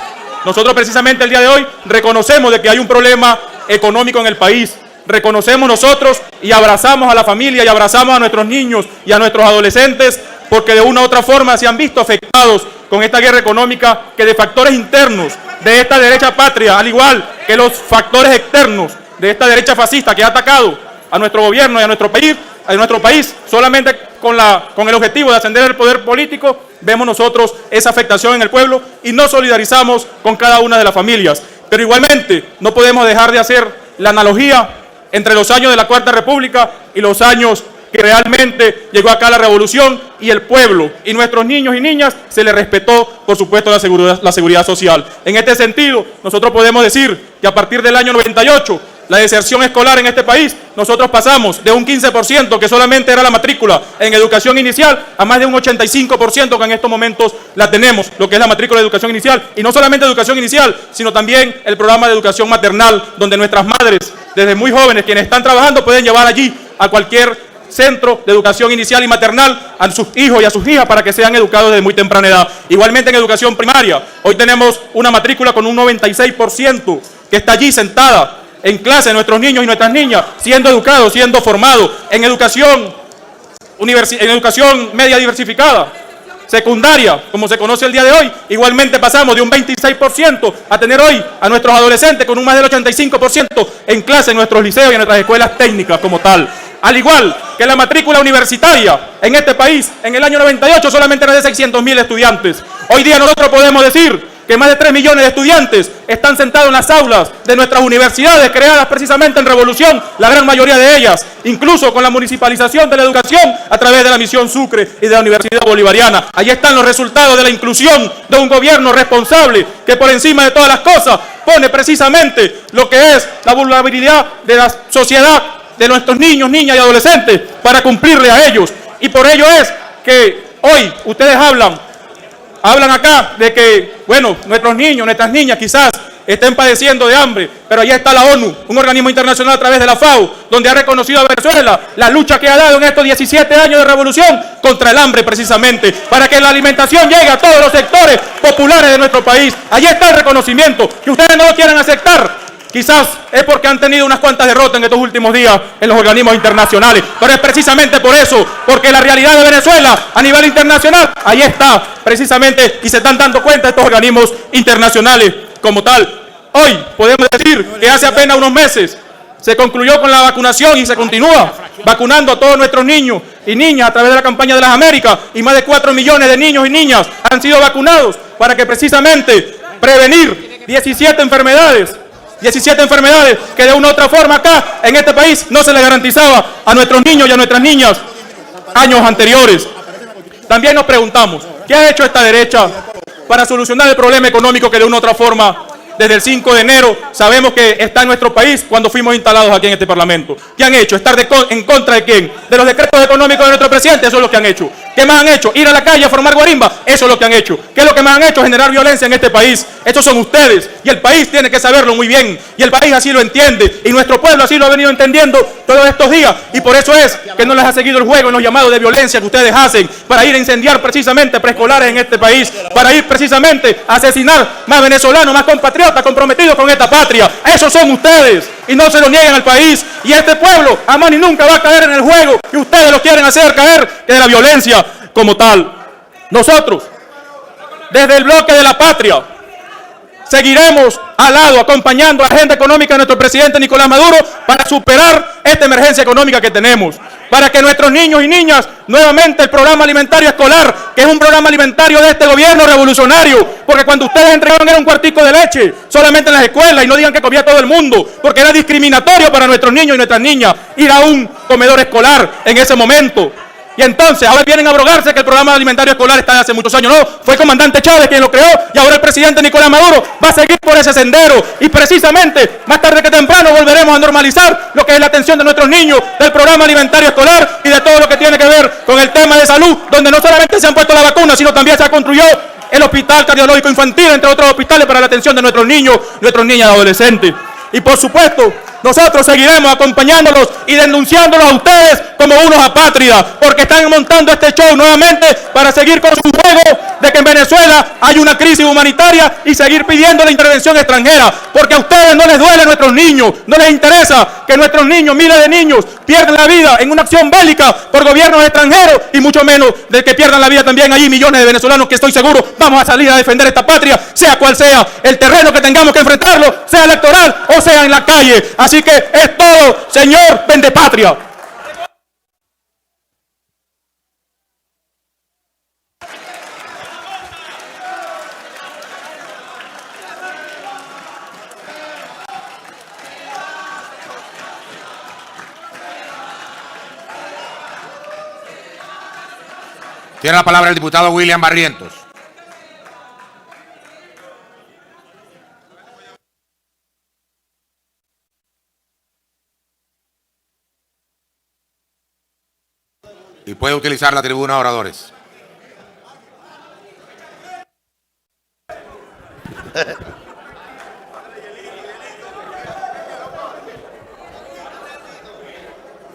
el día de hoy reconocemos de que hay un problema económico en el país. Reconocemos nosotros y abrazamos a la familia y abrazamos a nuestros niños y a nuestros adolescentes, porque de una u otra forma se han visto afectados con esta guerra económica que de factores internos de esta derecha patria, al igual que los factores externos de esta derecha fascista que ha atacado a nuestro gobierno y a nuestro país solamente con el objetivo de ascender al poder político, vemos nosotros esa afectación en el pueblo y nos solidarizamos con cada una de las familias. Pero igualmente no podemos dejar de hacer la analogía entre los años de la Cuarta República y los años que realmente llegó acá la revolución y el pueblo y nuestros niños y niñas se les respetó, por supuesto, la seguridad social. En este sentido, nosotros podemos decir que a partir del año 98, la deserción escolar en este país, nosotros pasamos de un 15% que solamente era la matrícula en educación inicial a más de un 85% que en estos momentos la tenemos, lo que es la matrícula de educación inicial. Y no solamente educación inicial, sino también el programa de educación maternal, donde nuestras madres, desde muy jóvenes, quienes están trabajando, pueden llevar allí a cualquier centro de educación inicial y maternal a sus hijos y a sus hijas para que sean educados desde muy temprana edad. Igualmente en educación primaria, hoy tenemos una matrícula con un 96% que está allí sentada en clase, nuestros niños y nuestras niñas, siendo educados, siendo formados en educación media diversificada, secundaria, como se conoce el día de hoy. Igualmente pasamos de un 26% a tener hoy a nuestros adolescentes con un más del 85% en clase en nuestros liceos y en nuestras escuelas técnicas como tal. Al igual que la matrícula universitaria en este país, en el año 98 solamente era de 600.000 estudiantes. Hoy día nosotros podemos decir que más de 3 millones de estudiantes están sentados en las aulas de nuestras universidades, creadas precisamente en revolución, la gran mayoría de ellas, incluso con la municipalización de la educación a través de la Misión Sucre y de la Universidad Bolivariana. Allí están los resultados de la inclusión de un gobierno responsable que por encima de todas las cosas pone precisamente lo que es la vulnerabilidad de la sociedad, de nuestros niños, niñas y adolescentes, para cumplirle a ellos. Y por ello es que hoy ustedes hablan acá de que, bueno, nuestros niños, nuestras niñas quizás estén padeciendo de hambre, pero ahí está la ONU, un organismo internacional a través de la FAO, donde ha reconocido a Venezuela la lucha que ha dado en estos 17 años de revolución contra el hambre precisamente, para que la alimentación llegue a todos los sectores populares de nuestro país. Allí está el reconocimiento, que ustedes no lo quieran aceptar. Quizás es porque han tenido unas cuantas derrotas en estos últimos días en los organismos internacionales, pero es precisamente por eso, porque la realidad de Venezuela a nivel internacional, ahí está precisamente, y se están dando cuenta estos organismos internacionales como tal. Hoy podemos decir que hace apenas unos meses se concluyó con la vacunación y se continúa vacunando a todos nuestros niños y niñas a través de la campaña de las Américas, y más de 4 millones de niños y niñas han sido vacunados para que precisamente prevenir 17 enfermedades que de una u otra forma acá en este país no se le garantizaba a nuestros niños y a nuestras niñas años anteriores. También nos preguntamos, ¿qué ha hecho esta derecha para solucionar el problema económico que de una u otra forma desde el 5 de enero, sabemos que está en nuestro país cuando fuimos instalados aquí en este Parlamento. ¿Qué han hecho? ¿Estar en contra de quién? ¿De los decretos económicos de nuestro presidente? Eso es lo que han hecho. ¿Qué más han hecho? ¿Ir a la calle a formar guarimba? Eso es lo que han hecho. ¿Qué es lo que más han hecho? Generar violencia en este país. Estos son ustedes. Y el país tiene que saberlo muy bien. Y el país así lo entiende. Y nuestro pueblo así lo ha venido entendiendo todos estos días. Y por eso es que no les ha seguido el juego en los llamados de violencia que ustedes hacen para ir a incendiar precisamente preescolares en este país, para ir precisamente a asesinar más venezolanos, más compatriotas comprometidos con esta patria. Esos son ustedes. Y no se lo nieguen al país. Y este pueblo a más ni nunca va a caer en el juego que ustedes lo quieren hacer caer, que de la violencia como tal. Nosotros, desde el bloque de la patria, seguiremos al lado, acompañando la agenda económica de nuestro presidente Nicolás Maduro para superar esta emergencia económica que tenemos. Para que nuestros niños y niñas, nuevamente el programa alimentario escolar, que es un programa alimentario de este gobierno revolucionario, porque cuando ustedes entregaron era un cuartico de leche, solamente en las escuelas, y no digan que comía todo el mundo, porque era discriminatorio para nuestros niños y nuestras niñas ir a un comedor escolar en ese momento. Y entonces ahora vienen a abrogarse que el programa alimentario escolar está de hace muchos años. No, fue el comandante Chávez quien lo creó y ahora el presidente Nicolás Maduro va a seguir por ese sendero. Y precisamente, más tarde que temprano, volveremos a normalizar lo que es la atención de nuestros niños, del programa alimentario escolar y de todo lo que tiene que ver con el tema de salud, donde no solamente se han puesto la vacuna, sino también se construyó el Hospital Cardiológico Infantil, entre otros hospitales para la atención de nuestros niños, nuestras niñas y adolescentes. Y por supuesto, nosotros seguiremos acompañándolos y denunciándolos a ustedes como unos apátridas, porque están montando este show nuevamente para seguir con su juego de que en Venezuela hay una crisis humanitaria y seguir pidiendo la intervención extranjera, porque a ustedes no les duele nuestros niños, no les interesa que nuestros niños, miles de niños, pierdan la vida en una acción bélica por gobiernos extranjeros y mucho menos de que pierdan la vida también allí millones de venezolanos que estoy seguro vamos a salir a defender esta patria, sea cual sea el terreno que tengamos que enfrentarlo, sea electoral o sea en la calle. Así que es todo, señor Vendepatria. Tiene la palabra el diputado William Barrientos. Y puede utilizar la tribuna de oradores.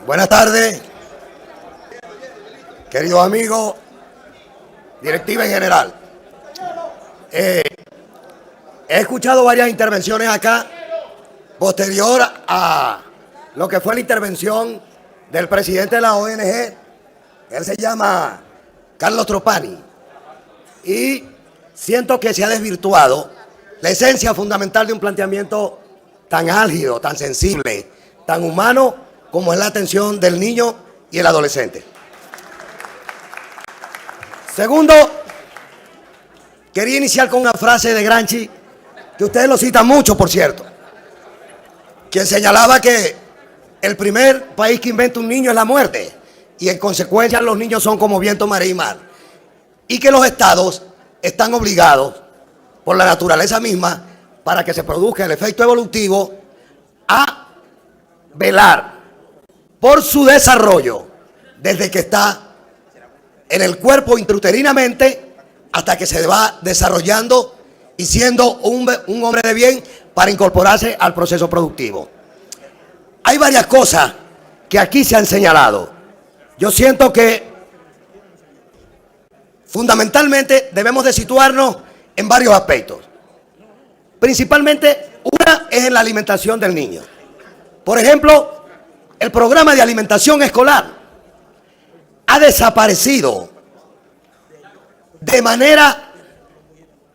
Buenas tardes, queridos amigos, directiva en general. He escuchado varias intervenciones acá, posterior a lo que fue la intervención del presidente de la ONG. Él se llama Carlos Tropani. Y siento que se ha desvirtuado la esencia fundamental de un planteamiento tan álgido, tan sensible, tan humano como es la atención del niño y el adolescente. Segundo, quería iniciar con una frase de Gramsci, que ustedes lo citan mucho, por cierto, quien señalaba que el primer país que inventa un niño es la muerte, y en consecuencia los niños son como viento, marea y mar, y que los estados están obligados por la naturaleza misma, para que se produzca el efecto evolutivo, a velar por su desarrollo desde que está en el cuerpo intrauterinamente hasta que se va desarrollando y siendo un hombre de bien para incorporarse al proceso productivo. Hay varias cosas que aquí se han señalado. Yo siento que fundamentalmente debemos de situarnos en varios aspectos. Principalmente, una es en la alimentación del niño. Por ejemplo, el programa de alimentación escolar ha desaparecido de manera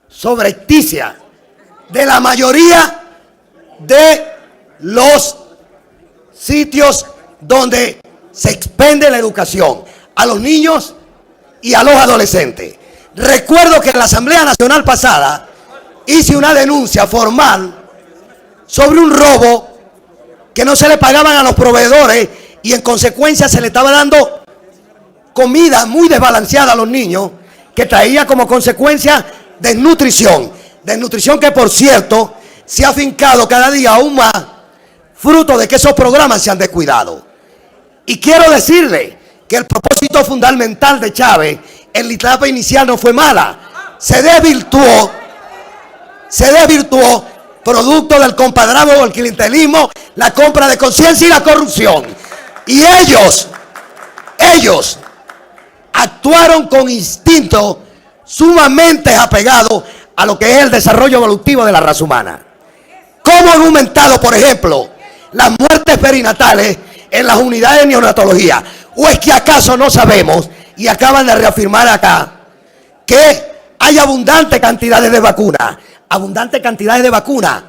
sobrepticia de la mayoría de los sitios donde se expende la educación a los niños y a los adolescentes. Recuerdo que en la Asamblea Nacional pasada hice una denuncia formal sobre un robo que no se le pagaban a los proveedores y en consecuencia se le estaba dando comida muy desbalanceada a los niños, que traía como consecuencia desnutrición. Desnutrición que, por cierto, se ha afincado cada día aún más, fruto de que esos programas se han descuidado. Y quiero decirle que el propósito fundamental de Chávez en la etapa inicial no fue mala, se desvirtuó producto del compadrazgo, el clientelismo, la compra de conciencia y la corrupción. Y ellos actuaron con instinto sumamente apegado a lo que es el desarrollo evolutivo de la raza humana. ¿Cómo han aumentado, por ejemplo, las muertes perinatales en las unidades de neonatología? ¿O es que acaso no sabemos, y acaban de reafirmar acá, que hay abundantes cantidades de vacunas? Abundantes cantidades de vacunas.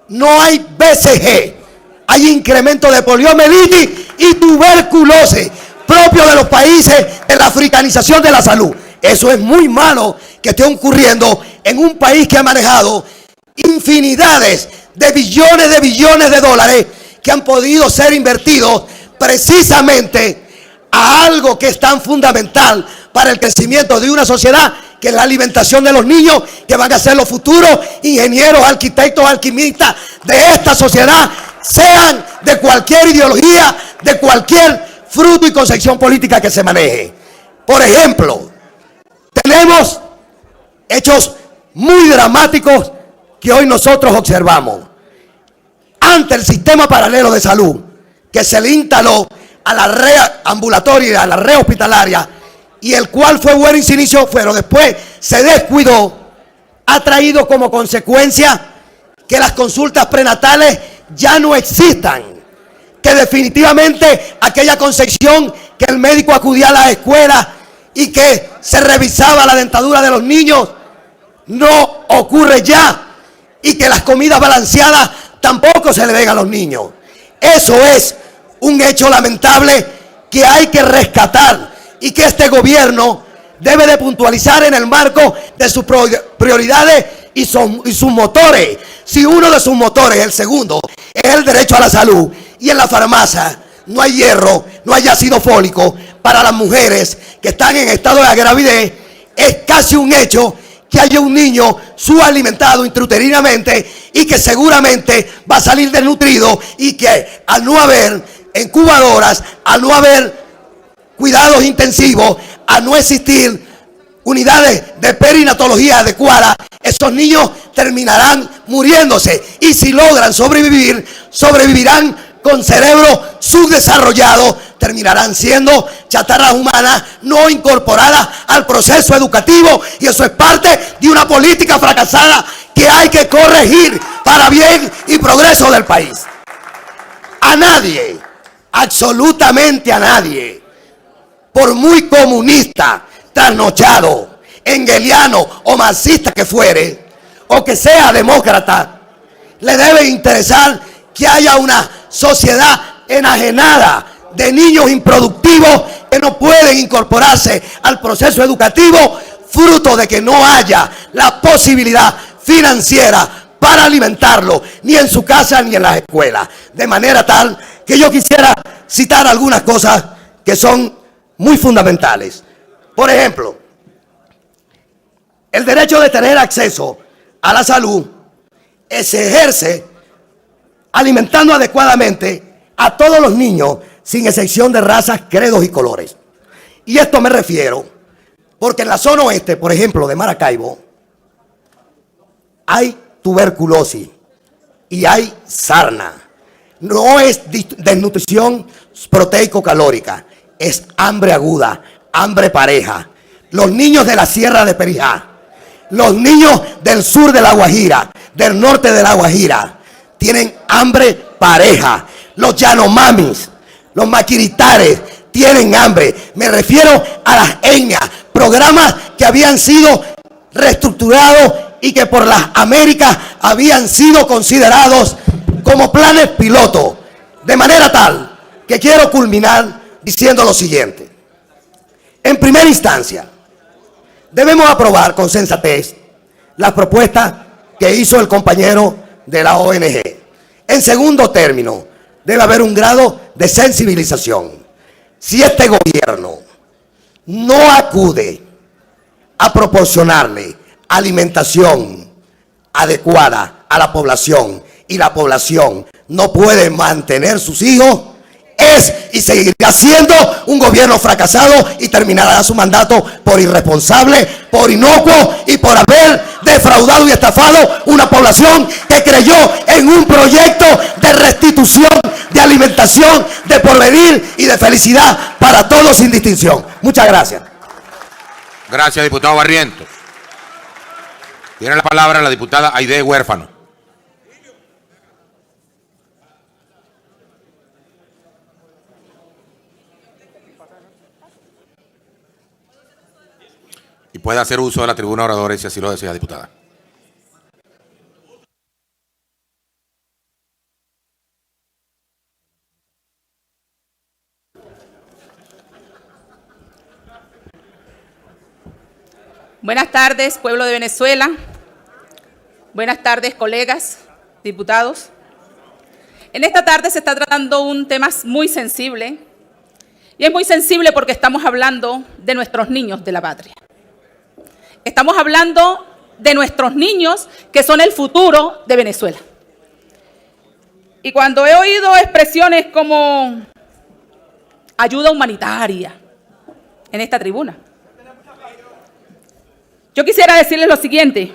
No hay BCG. Hay incremento de poliomielitis y tuberculosis propio de los países de la africanización de la salud. Eso es muy malo que esté ocurriendo en un país que ha manejado infinidades de billones de dólares que han podido ser invertidos precisamente a algo que es tan fundamental para el crecimiento de una sociedad, que es la alimentación de los niños, que van a ser los futuros ingenieros, arquitectos, alquimistas de esta sociedad, sean de cualquier ideología, de cualquier fruto y concepción política que se maneje. Por ejemplo, tenemos hechos muy dramáticos que hoy nosotros observamos. Ante el sistema paralelo de salud que se le instaló a la red ambulatoria, a la red hospitalaria, y el cual fue bueno en su inicio, pero después se descuidó, ha traído como consecuencia que las consultas prenatales ya no existan, que definitivamente aquella concepción que el médico acudía a la escuela y que se revisaba la dentadura de los niños no ocurre ya, y que las comidas balanceadas tampoco se le den a los niños. Eso es un hecho lamentable que hay que rescatar y que este gobierno debe de puntualizar en el marco de sus prioridades y sus motores. Si uno de sus motores, el segundo, es el derecho a la salud, y en la farmacia no hay hierro, no hay ácido fólico para las mujeres que están en estado de gravidez, es casi un hecho que haya un niño subalimentado intrauterinamente y que seguramente va a salir desnutrido, y que al no haber incubadoras, al no haber cuidados intensivos, a no existir unidades de perinatología adecuadas, esos niños terminarán muriéndose, y si logran sobrevivir, sobrevivirán con cerebro subdesarrollado, terminarán siendo chatarras humanas no incorporadas al proceso educativo, y eso es parte de una política fracasada que hay que corregir para bien y progreso del país. A nadie, absolutamente a nadie, por muy comunista, trasnochado, engeliano o marxista que fuere, o que sea demócrata, le debe interesar que haya una sociedad enajenada de niños improductivos que no pueden incorporarse al proceso educativo, fruto de que no haya la posibilidad financiera para alimentarlo, ni en su casa ni en las escuelas. De manera tal que yo quisiera citar algunas cosas que son muy fundamentales. Por ejemplo, el derecho de tener acceso a la salud se ejerce alimentando adecuadamente a todos los niños, sin excepción de razas, credos y colores. Y esto me refiero porque en la zona oeste, por ejemplo, de Maracaibo, hay tuberculosis y hay sarna. No es desnutrición proteico-calórica, es hambre aguda, hambre pareja. Los niños de la Sierra de Perijá, los niños del sur de La Guajira, del norte de La Guajira, tienen hambre pareja. Los Yanomamis, los maquiritares tienen hambre. Me refiero a las etnias, programas que habían sido reestructurados y que por las Américas habían sido considerados como planes piloto. De manera tal que quiero culminar diciendo lo siguiente. En primera instancia, debemos aprobar con sensatez las propuestas que hizo el compañero de la ONG. En segundo término, debe haber un grado de sensibilización. Si este gobierno no acude a proporcionarle alimentación adecuada a la población y la población no puede mantener sus hijos, es y seguirá siendo un gobierno fracasado y terminará su mandato por irresponsable, por inocuo y por haber defraudado y estafado una población que creyó en un proyecto de restitución, de alimentación, de porvenir y de felicidad para todos sin distinción. Muchas gracias. Gracias, diputado Barrientos. Tiene la palabra la diputada Aide Huérfano. Y puede hacer uso de la tribuna de oradores si así lo desea, diputada. Buenas tardes, pueblo de Venezuela. Buenas tardes, colegas, diputados. En esta tarde se está tratando un tema muy sensible. Y es muy sensible porque estamos hablando de nuestros niños de la patria. Estamos hablando de nuestros niños que son el futuro de Venezuela. Y cuando he oído expresiones como ayuda humanitaria en esta tribuna, yo quisiera decirles lo siguiente: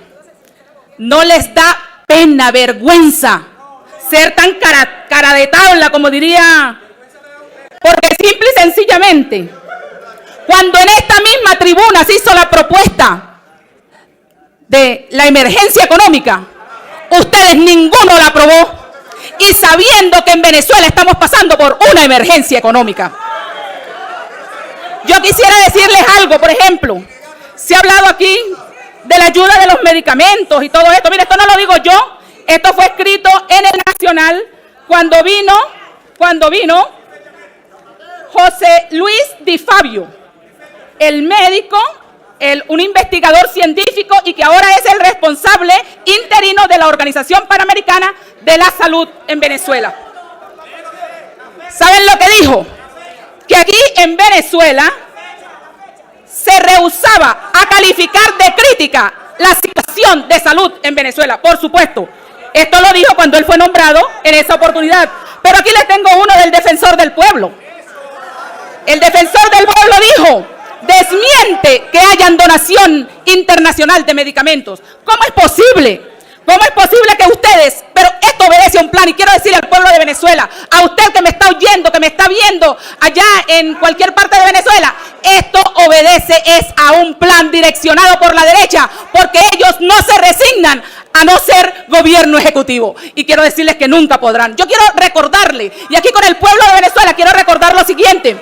no les da pena, vergüenza ser tan cara de tabla, como diría, porque simple y sencillamente, cuando en esta misma tribuna se hizo la propuesta de la emergencia económica, ustedes ninguno la aprobó, y sabiendo que en Venezuela estamos pasando por una emergencia económica. Yo quisiera decirles algo, por ejemplo, se ha hablado aquí de la ayuda de los medicamentos y todo esto. Mire, esto no lo digo yo, esto fue escrito en el Nacional cuando vino José Luis Di Fabio, el médico, un investigador científico y que ahora es el responsable interino de la Organización Panamericana de la Salud en Venezuela. ¿Saben lo que dijo? Que aquí en Venezuela se rehusaba a calificar de crítica la situación de salud en Venezuela. Por supuesto, esto lo dijo cuando él fue nombrado en esa oportunidad. Pero aquí les tengo uno del Defensor del Pueblo. El Defensor del Pueblo dijo: desmiente que hayan donación internacional de medicamentos. ¿Cómo es posible? ¿Cómo es posible que ustedes, pero esto obedece a un plan? Y quiero decirle al pueblo de Venezuela, a usted que me está oyendo, que me está viendo allá en cualquier parte de Venezuela, esto obedece a un plan direccionado por la derecha, porque ellos no se resignan a no ser gobierno ejecutivo. Y quiero decirles que nunca podrán. Yo quiero recordarle, y aquí con el pueblo de Venezuela quiero recordar lo siguiente: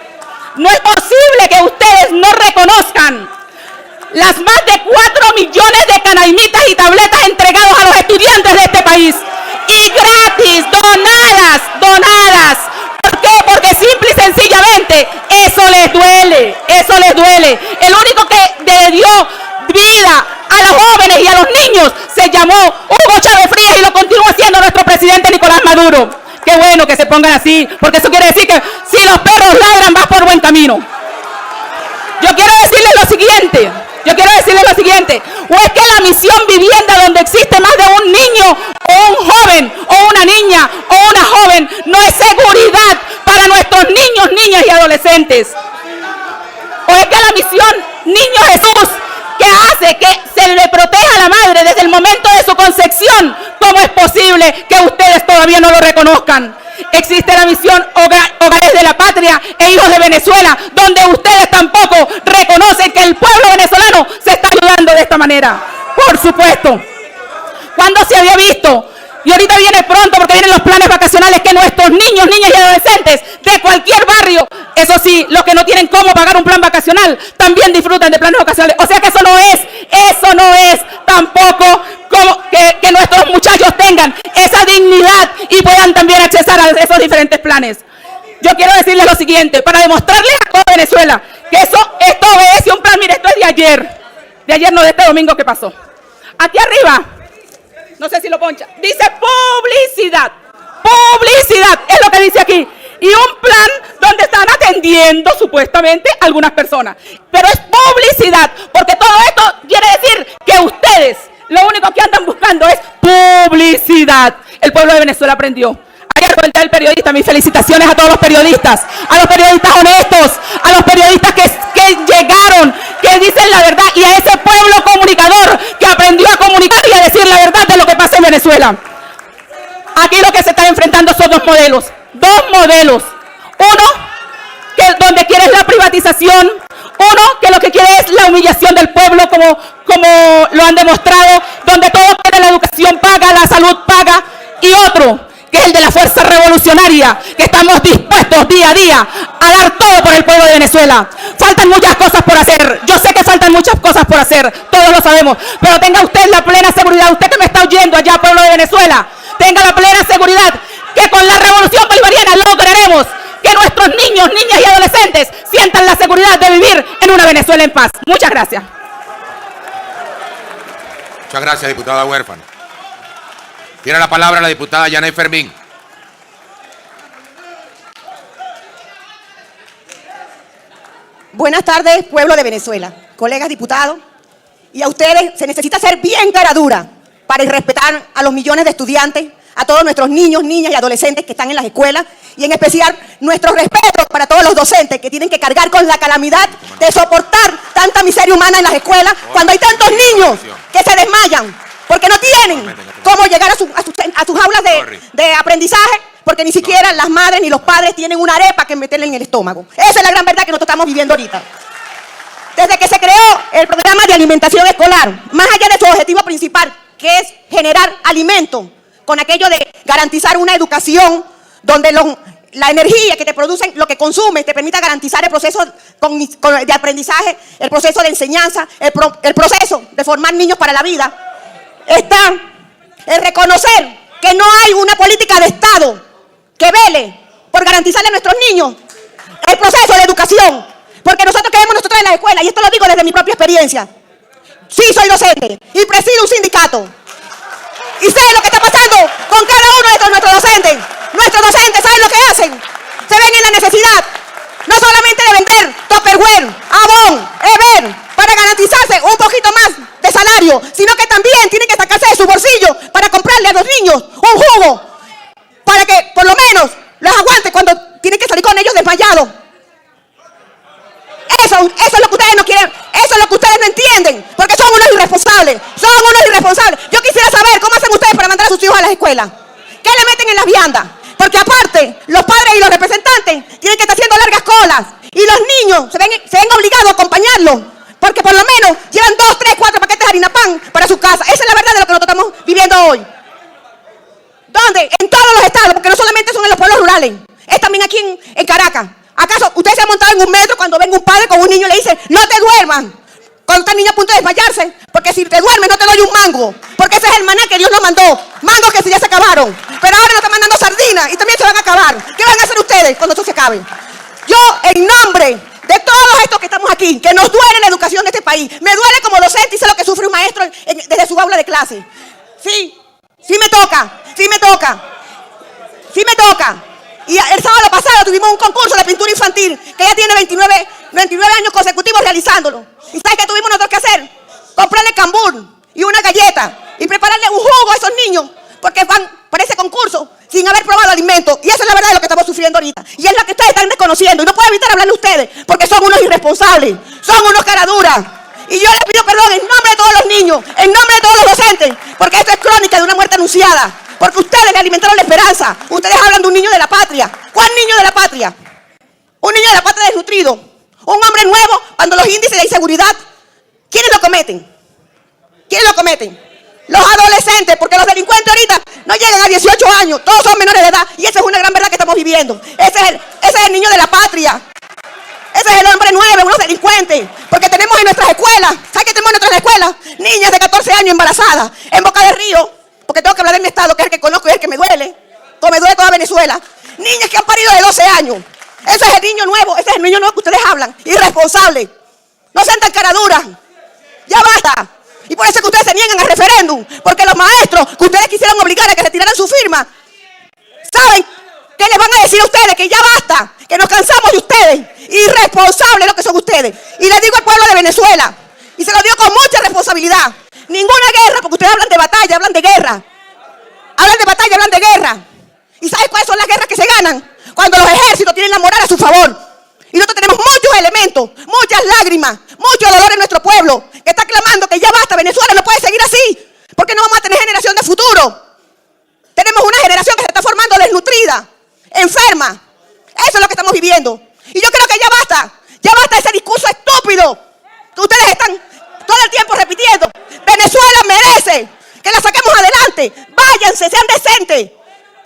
no es posible que ustedes no reconozcan las más de 4 millones de canaimitas y tabletas entregados a los estudiantes de este país. Y gratis, donadas. ¿Por qué? Porque simple y sencillamente eso les duele. El único que le dio vida a los jóvenes y a los niños se llamó Hugo Chávez Frías y lo continúa haciendo nuestro presidente Nicolás Maduro. Qué bueno que se pongan así, porque eso quiere decir que si los perros ladran vas por buen camino. Yo quiero decirles lo siguiente, o es que la misión vivienda, donde existe más de un niño o un joven o una niña o una joven, no es seguridad para nuestros niños, niñas y adolescentes. O es que la misión Niño Jesús, que hace que se le proteja a la madre desde el momento de su concepción, ¿cómo es posible que ustedes todavía no lo reconozcan? Existe la misión Hogares de la Patria e Hijos de Venezuela, donde ustedes tampoco reconocen que el pueblo venezolano se está ayudando de esta manera. Por supuesto, cuando se había visto, y ahorita viene pronto porque vienen los planes vacacionales, que nuestros niños, niñas y adolescentes de cualquier barrio, eso sí, los que no tienen cómo pagar un plan vacacional, también disfrutan de planes vacacionales. O sea que eso no es tampoco como que nuestros muchachos tengan esa dignidad y puedan también accesar a esos diferentes planes. Yo quiero decirles lo siguiente, para demostrarles a toda Venezuela que esto obedece a un plan. Mire, esto es de ayer no, de este domingo que pasó. Aquí arriba, no sé si lo poncha, dice publicidad, es lo que dice aquí. Y un plan donde están atendiendo supuestamente algunas personas. Pero es publicidad, porque todo esto quiere decir que ustedes Lo único que andan buscando es publicidad. El pueblo de Venezuela aprendió. Ayer fue el día del periodista. Mis felicitaciones a todos los periodistas honestos, a los periodistas que llegaron, que dicen la verdad, y a ese pueblo comunicador que aprendió a comunicar y a decir la verdad de lo que pasa en Venezuela. Aquí lo que se está enfrentando son dos modelos. Uno, que donde quiere es la privatización. Uno, que lo que quiere es la humillación del pueblo, como lo han demostrado, donde todo quiere, la educación paga, la salud paga. Y otro, que es el de la fuerza revolucionaria, que estamos dispuestos día a día a dar todo por el pueblo de Venezuela. Faltan muchas cosas por hacer. Yo sé que faltan muchas cosas por hacer, todos lo sabemos. Pero tenga usted la plena seguridad, usted que me está oyendo allá, pueblo de Venezuela, tenga la plena seguridad que con la revolución bolivariana lograremos que nuestros niños, niñas y adolescentes sientan la seguridad de vivir en una Venezuela en paz. Muchas gracias. Muchas gracias, diputada Huérfano. Tiene la palabra la diputada Yaney Fermín. Buenas tardes, pueblo de Venezuela, colegas diputados. Y a ustedes se necesita ser bien cara dura para respetar a los millones de estudiantes, a todos nuestros niños, niñas y adolescentes que están en las escuelas, y en especial nuestro respeto para todos los docentes que tienen que cargar con la calamidad de soportar tanta miseria humana en las escuelas cuando hay tantos niños que se desmayan porque no tienen cómo llegar a sus aulas de aprendizaje, porque ni siquiera las madres ni los padres tienen una arepa que meterle en el estómago. Esa es la gran verdad que nosotros estamos viviendo ahorita. Desde que se creó el programa de alimentación escolar, más allá de su objetivo principal, que es generar alimento, con aquello de garantizar una educación donde la energía que te producen, lo que consumes, te permita garantizar el proceso de aprendizaje, el proceso de enseñanza, el proceso de formar niños para la vida, está el reconocer que no hay una política de Estado que vele por garantizarle a nuestros niños el proceso de educación. Porque nosotros queremos en la escuela, y esto lo digo desde mi propia experiencia. Sí, soy docente y presido un sindicato. Y sé lo que está pasando con cada uno de nuestros docentes. Nuestros docentes, ¿saben lo que hacen? Se ven en la necesidad, no solamente de vender Tupperware, Avon, Ever, para garantizarse un poquito más de salario, sino que también tienen que sacarse de su bolsillo para comprarle a los niños un jugo, para que por lo menos los aguante cuando tienen que salir con ellos desmayados. Eso es lo que ustedes no quieren, eso es lo que ustedes no entienden, porque son unos irresponsables, Yo quisiera saber cómo hacen ustedes para mandar a sus hijos a las escuelas. ¿Qué le meten en las viandas? Porque aparte, los padres y los representantes tienen que estar haciendo largas colas, y los niños se ven obligados a acompañarlos, porque por lo menos llevan 2, 3, 4 paquetes de harina pan para su casa. Esa es la verdad de lo que nosotros estamos viviendo hoy. ¿Dónde? En todos los estados, porque no solamente son en los pueblos rurales, es también aquí en Caracas. ¿Acaso ustedes se han montado en un metro cuando ven un padre con un niño y le dice, no te duerman, cuando está el niño a punto de desmayarse? Porque si te duermes no te doy un mango, porque ese es el maná que Dios nos mandó. Mangos que ya se acabaron, pero ahora nos están mandando sardinas y también se van a acabar. ¿Qué van a hacer ustedes cuando esto se acabe? Yo, en nombre de todos estos que estamos aquí, que nos duele la educación de este país, me duele como docente y sé lo que sufre un maestro desde su aula de clase. Sí me toca. Y el sábado pasado tuvimos un concurso de pintura infantil que ya tiene 29 años consecutivos realizándolo. ¿Y sabes qué tuvimos nosotros que hacer? Comprarle cambur y una galleta y prepararle un jugo a esos niños porque van para ese concurso sin haber probado alimentos. Y esa es la verdad de lo que estamos sufriendo ahorita. Y es lo que ustedes están desconociendo. Y no puedo evitar hablarle a ustedes porque son unos irresponsables, son unos caraduras. Y yo les pido perdón en nombre de todos los niños, en nombre de todos los docentes, porque esto es crónica de una muerte anunciada. Porque ustedes le alimentaron la esperanza. Ustedes hablan de un niño de la patria. ¿Cuál niño de la patria? Un niño de la patria desnutrido. Un hombre nuevo cuando los índices de inseguridad. ¿Quiénes lo cometen? Los adolescentes, porque los delincuentes ahorita no llegan a 18 años. Todos son menores de edad. Y esa es una gran verdad que estamos viviendo. Ese es el niño de la patria. Ese es el hombre nuevo, unos delincuentes. Porque tenemos en nuestras escuelas, ¿sabes qué tenemos en nuestras escuelas? Niñas de 14 años embarazadas en Boca del Río. Porque tengo que hablar de mi estado, que es el que conozco y es el que me duele. Como me duele toda Venezuela. Niñas que han parido de 12 años. Ese es el niño nuevo, ese es el niño nuevo que ustedes hablan. Irresponsable. No sean tan caraduras. Ya basta. Y por eso es que ustedes se niegan al referéndum. Porque los maestros que ustedes quisieran obligar a que retiraran su firma, ¿saben qué les van a decir a ustedes? Que ya basta, que nos cansamos de ustedes. Irresponsables lo que son ustedes. Y les digo al pueblo de Venezuela, y se lo digo con mucha responsabilidad, Ninguna guerra, porque ustedes hablan de batalla, hablan de guerra. Hablan de batalla, hablan de guerra. ¿Y sabes cuáles son las guerras que se ganan? Cuando los ejércitos tienen la moral a su favor. Y nosotros tenemos muchos elementos, muchas lágrimas, mucho dolor en nuestro pueblo, que está clamando que ya basta, Venezuela no puede seguir así, porque no vamos a tener generación de futuro. Tenemos una generación que se está formando desnutrida, enferma. Eso es lo que estamos viviendo. Y yo creo que ya basta ese discurso estúpido que ustedes están todo el tiempo repitiendo. Venezuela merece que la saquemos adelante. Váyanse, sean decentes.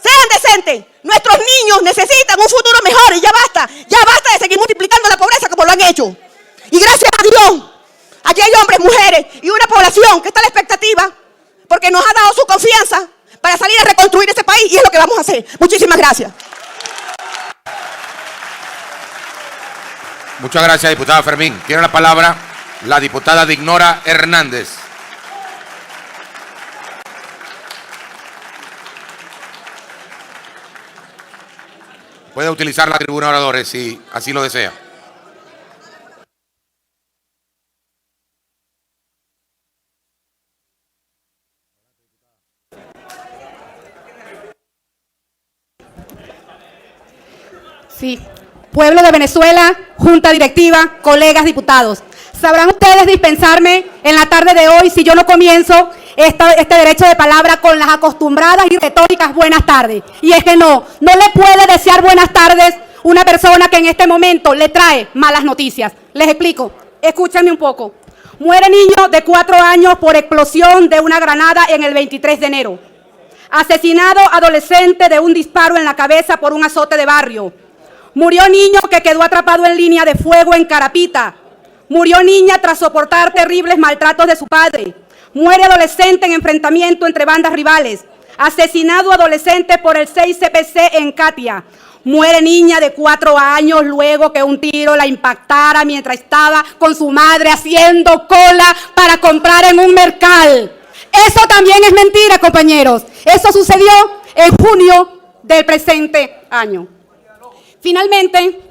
Sean decentes. Nuestros niños necesitan un futuro mejor y ya basta de seguir multiplicando la pobreza como lo han hecho. Y gracias a Dios, aquí hay hombres, mujeres y una población que está a la expectativa porque nos ha dado su confianza para salir a reconstruir este país y es lo que vamos a hacer. Muchísimas gracias. Muchas gracias, diputada Fermín. Tiene la palabra la diputada Dignora Hernández. Puede utilizar la tribuna de oradores si así lo desea. Sí. Pueblo de Venezuela, Junta Directiva, colegas diputados. Sabrán ustedes dispensarme en la tarde de hoy si yo no comienzo este derecho de palabra con las acostumbradas y retóricas buenas tardes. Y es que no le puede desear buenas tardes una persona que en este momento le trae malas noticias. Les explico, escúchenme un poco. Muere niño de 4 años por explosión de una granada en el 23 de enero. Asesinado adolescente de un disparo en la cabeza por un azote de barrio. Murió niño que quedó atrapado en línea de fuego en Carapita. Murió niña tras soportar terribles maltratos de su padre. Muere adolescente en enfrentamiento entre bandas rivales. Asesinado adolescente por el 6 CPC en Catia. Muere niña de 4 años luego que un tiro la impactara mientras estaba con su madre haciendo cola para comprar en un mercal. Eso también es mentira, compañeros. Eso sucedió en junio del presente año. Finalmente,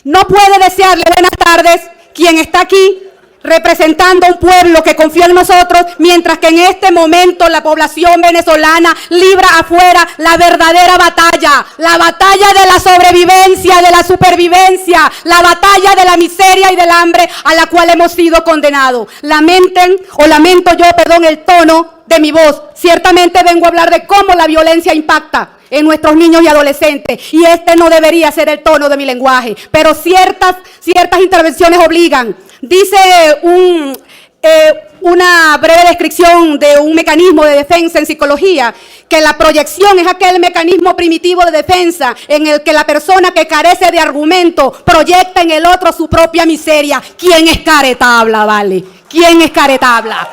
no puede desearle buenas tardes quien está aquí representando a un pueblo que confía en nosotros, mientras que en este momento la población venezolana libra afuera la verdadera batalla, la batalla de la sobrevivencia, de la supervivencia, la batalla de la miseria y del hambre a la cual hemos sido condenados. Lamento el tono de mi voz. Ciertamente vengo a hablar de cómo la violencia impacta en nuestros niños y adolescentes, y este no debería ser el tono de mi lenguaje, pero ciertas intervenciones obligan. Dice una breve descripción de un mecanismo de defensa en psicología, que la proyección es aquel mecanismo primitivo de defensa en el que la persona que carece de argumento proyecta en el otro su propia miseria. ¿Quién es caretabla, vale? ¿Quién es caretabla?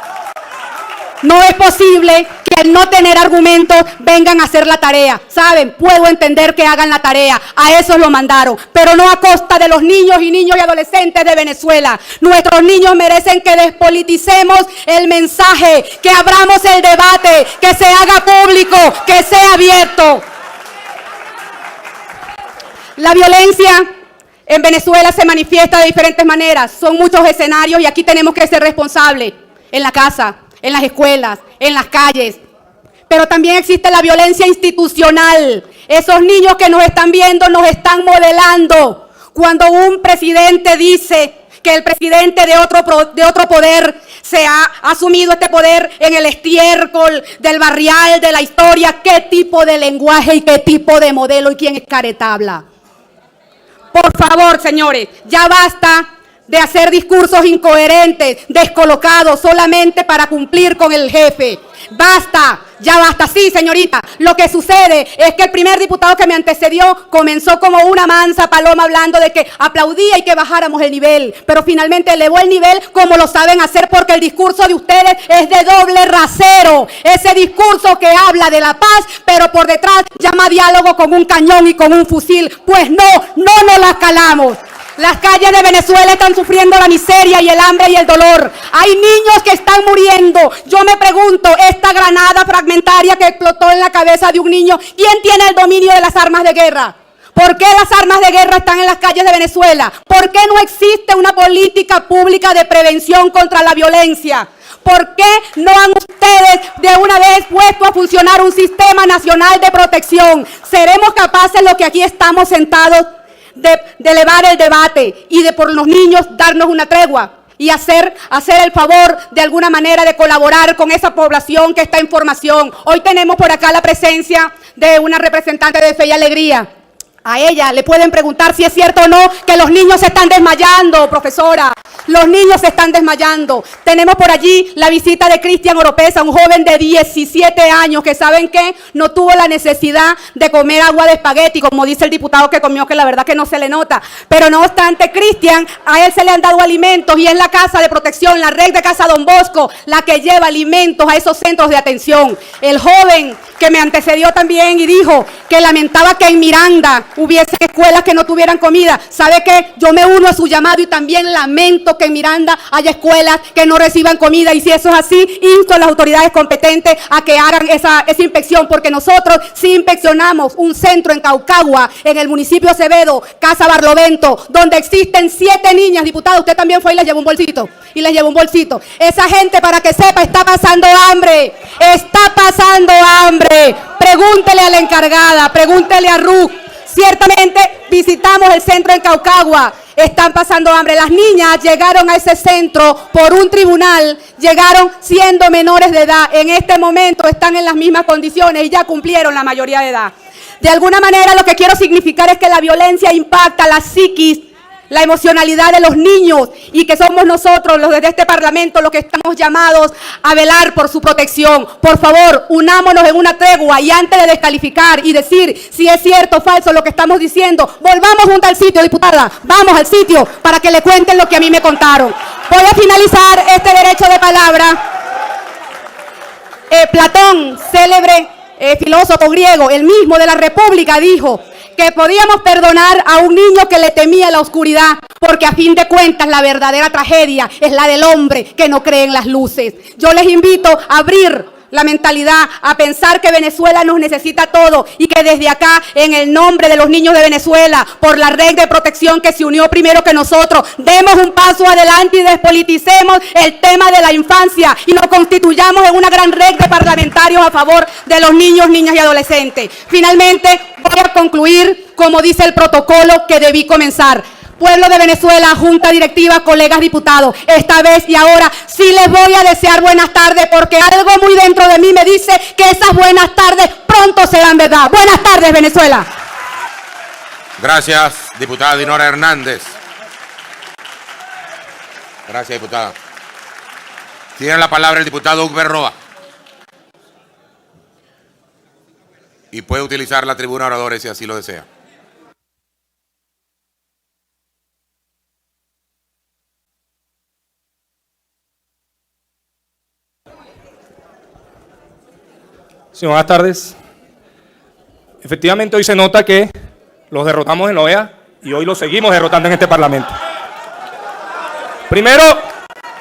No es posible que al no tener argumentos vengan a hacer la tarea. ¿Saben? Puedo entender que hagan la tarea. A eso lo mandaron. Pero no a costa de los niños y adolescentes de Venezuela. Nuestros niños merecen que despoliticemos el mensaje, que abramos el debate, que se haga público, que sea abierto. La violencia en Venezuela se manifiesta de diferentes maneras. Son muchos escenarios y aquí tenemos que ser responsables. En la casa, en las escuelas, en las calles. Pero también existe la violencia institucional. Esos niños que nos están viendo nos están modelando. Cuando un presidente dice que el presidente de otro poder se ha asumido este poder en el estiércol del barrial de la historia, ¿qué tipo de lenguaje y qué tipo de modelo y quién es caretabla? Por favor, señores, ya basta de hacer discursos incoherentes, descolocados, solamente para cumplir con el jefe. Basta, ya basta. Sí, señorita, lo que sucede es que el primer diputado que me antecedió comenzó como una mansa paloma hablando de que aplaudía y que bajáramos el nivel, pero finalmente elevó el nivel como lo saben hacer, porque el discurso de ustedes es de doble rasero. Ese discurso que habla de la paz, pero por detrás llama diálogo con un cañón y con un fusil. Pues no nos la calamos. Las calles de Venezuela están sufriendo la miseria y el hambre y el dolor. Hay niños que están muriendo. Yo me pregunto, esta granada fragmentaria que explotó en la cabeza de un niño, ¿quién tiene el dominio de las armas de guerra? ¿Por qué las armas de guerra están en las calles de Venezuela? ¿Por qué no existe una política pública de prevención contra la violencia? ¿Por qué no han ustedes de una vez puesto a funcionar un sistema nacional de protección? ¿Seremos capaces, los que aquí estamos sentados, de elevar el debate y de por los niños darnos una tregua y hacer el favor de alguna manera de colaborar con esa población que está en formación? Hoy tenemos por acá la presencia de una representante de Fe y Alegría. A ella le pueden preguntar si es cierto o no que los niños se están desmayando, profesora. Los niños se están desmayando. Tenemos por allí la visita de Cristian Oropesa, un joven de 17 años que, ¿saben qué? No tuvo la necesidad de comer agua de espagueti, como dice el diputado que comió, que la verdad que no se le nota. Pero no obstante, Cristian, a él se le han dado alimentos y es la Casa de Protección, la red de Casa Don Bosco, la que lleva alimentos a esos centros de atención. El joven que me antecedió también y dijo que lamentaba que en Miranda hubiese escuelas que no tuvieran comida. ¿Sabe qué? Yo me uno a su llamado y también lamento que en Miranda haya escuelas que no reciban comida, y si eso es así, insto a las autoridades competentes a que hagan esa inspección, porque nosotros sí inspeccionamos un centro en Caucagua, en el municipio de Acevedo, Casa Barlovento, donde existen 7 niñas, diputada, usted también fue y les llevó un bolsito, Esa gente, para que sepa, está pasando hambre, Pregúntele a la encargada, pregúntele a Ruth. Ciertamente visitamos el centro en Caucagua, están pasando hambre. Las niñas llegaron a ese centro por un tribunal, llegaron siendo menores de edad. En este momento están en las mismas condiciones y ya cumplieron la mayoría de edad. De alguna manera lo que quiero significar es que la violencia impacta la psiquis, la emocionalidad de los niños, y que somos nosotros, los de este Parlamento, los que estamos llamados a velar por su protección. Por favor, unámonos en una tregua y antes de descalificar y decir si es cierto o falso lo que estamos diciendo, volvamos junto al sitio, diputada, vamos al sitio para que le cuenten lo que a mí me contaron. Voy a finalizar este derecho de palabra. Platón, célebre filósofo griego, el mismo de la República, dijo que podíamos perdonar a un niño que le temía la oscuridad, porque a fin de cuentas la verdadera tragedia es la del hombre que no cree en las luces. Yo les invito a abrir la mentalidad, a pensar que Venezuela nos necesita todo y que desde acá, en el nombre de los niños de Venezuela, por la red de protección que se unió primero que nosotros, demos un paso adelante y despoliticemos el tema de la infancia y nos constituyamos en una gran red de parlamentarios a favor de los niños, niñas y adolescentes. Finalmente, voy a concluir como dice el protocolo que debí comenzar. Pueblo de Venezuela, Junta Directiva, colegas diputados, esta vez y ahora sí les voy a desear buenas tardes, porque algo muy dentro de mí me dice que esas buenas tardes pronto serán verdad. Buenas tardes, Venezuela. Gracias, diputada Dinora Hernández. Gracias, diputada. Tiene la palabra el diputado Hugo Roa. Y puede utilizar la tribuna de oradores si así lo desea. Sí, buenas tardes. Efectivamente, hoy se nota que los derrotamos en la OEA y hoy los seguimos derrotando en este Parlamento. Primero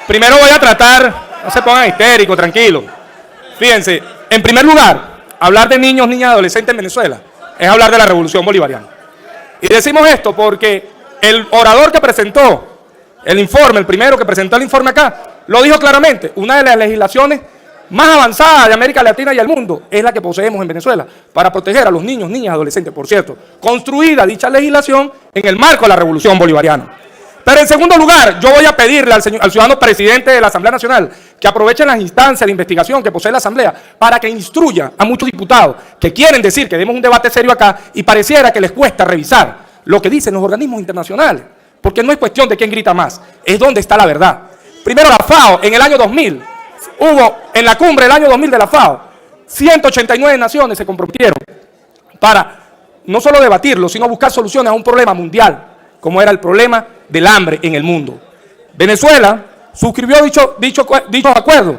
voy a tratar, no se pongan histéricos, tranquilos. Fíjense, en primer lugar, hablar de niños, niñas y adolescentes en Venezuela es hablar de la Revolución Bolivariana. Y decimos esto porque el orador que presentó el informe, el primero que presentó el informe acá, lo dijo claramente. Una de las legislaciones más avanzada de América Latina y el mundo es la que poseemos en Venezuela para proteger a los niños, niñas y adolescentes. Por cierto, construida dicha legislación en el marco de la Revolución Bolivariana. Pero en segundo lugar, yo voy a pedirle al ciudadano presidente de la Asamblea Nacional que aprovechen las instancias de investigación que posee la Asamblea para que instruya a muchos diputados que quieren decir que demos un debate serio acá y pareciera que les cuesta revisar lo que dicen los organismos internacionales. Porque no es cuestión de quién grita más, es dónde está la verdad. Primero la FAO, en el año 2000, hubo en la cumbre del año 2000 de la FAO, 189 naciones se comprometieron para no solo debatirlo, sino buscar soluciones a un problema mundial, como era el problema del hambre en el mundo. Venezuela suscribió dichos acuerdos,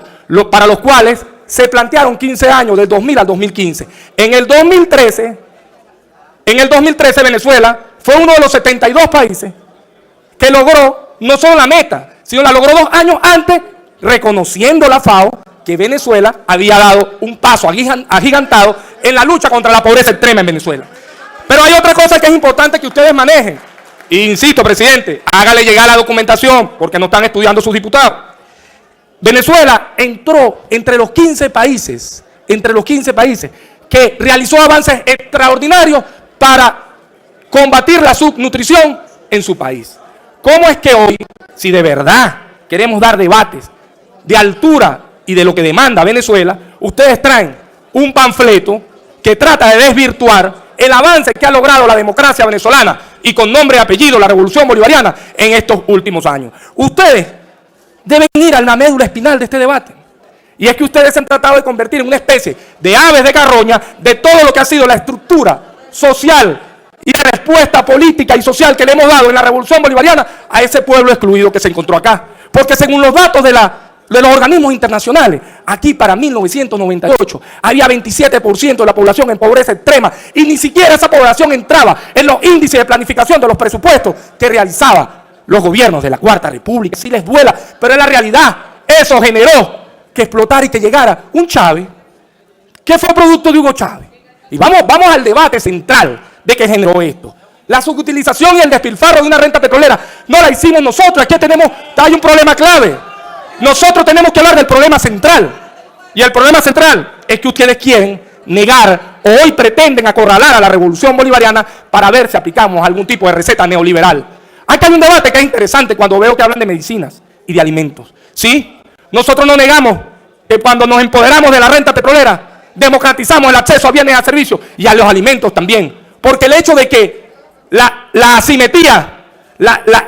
para los cuales se plantearon 15 años, del 2000 al 2015. En el 2013 Venezuela fue uno de los 72 países que logró no solo la meta, sino la logró 2 años antes, reconociendo la FAO que Venezuela había dado un paso agigantado en la lucha contra la pobreza extrema en Venezuela. Pero hay otra cosa que es importante que ustedes manejen. Insisto, presidente, hágale llegar la documentación, porque no están estudiando sus diputados. Venezuela entró entre los 15 países que realizó avances extraordinarios para combatir la subnutrición en su país. ¿Cómo es que hoy, si de verdad queremos dar debates de altura y de lo que demanda Venezuela, ustedes traen un panfleto que trata de desvirtuar el avance que ha logrado la democracia venezolana y con nombre y apellido la revolución bolivariana en estos últimos años? Ustedes deben ir a la médula espinal de este debate. Y es que ustedes se han tratado de convertir en una especie de aves de carroña de todo lo que ha sido la estructura social y la respuesta política y social que le hemos dado en la revolución bolivariana a ese pueblo excluido que se encontró acá. Porque según los datos de los organismos internacionales, aquí para 1998 había 27% de la población en pobreza extrema y ni siquiera esa población entraba en los índices de planificación de los presupuestos que realizaban los gobiernos de la Cuarta República. Si les duela, pero es la realidad. Eso generó que explotara y que llegara un Chávez que fue producto de Hugo Chávez. Y vamos al debate central de qué generó esto. La subutilización y el despilfarro de una renta petrolera no la hicimos nosotros. Aquí hay un problema clave. Nosotros tenemos que hablar del problema central. Y el problema central es que ustedes quieren negar o hoy pretenden acorralar a la revolución bolivariana para ver si aplicamos algún tipo de receta neoliberal. Acá hay un debate que es interesante cuando veo que hablan de medicinas y de alimentos. ¿Sí? Nosotros no negamos que cuando nos empoderamos de la renta petrolera democratizamos el acceso a bienes y a servicios y a los alimentos también. Porque el hecho de que la asimetría,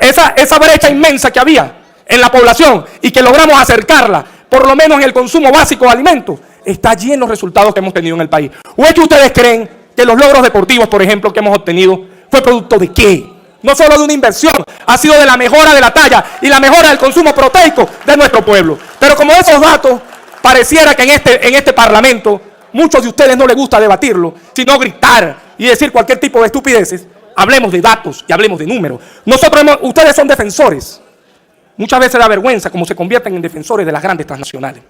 esa brecha inmensa que había en la población y que logramos acercarla, por lo menos en el consumo básico de alimentos, está allí en los resultados que hemos tenido en el país. ¿O es que ustedes creen que los logros deportivos, por ejemplo, que hemos obtenido, fue producto de qué? No solo de una inversión, ha sido de la mejora de la talla y la mejora del consumo proteico de nuestro pueblo. Pero como esos datos, pareciera que en este Parlamento, muchos de ustedes no les gusta debatirlo, sino gritar y decir cualquier tipo de estupideces. Hablemos de datos y hablemos de números. Ustedes son defensores. Muchas veces da vergüenza cómo se convierten en defensores de las grandes transnacionales.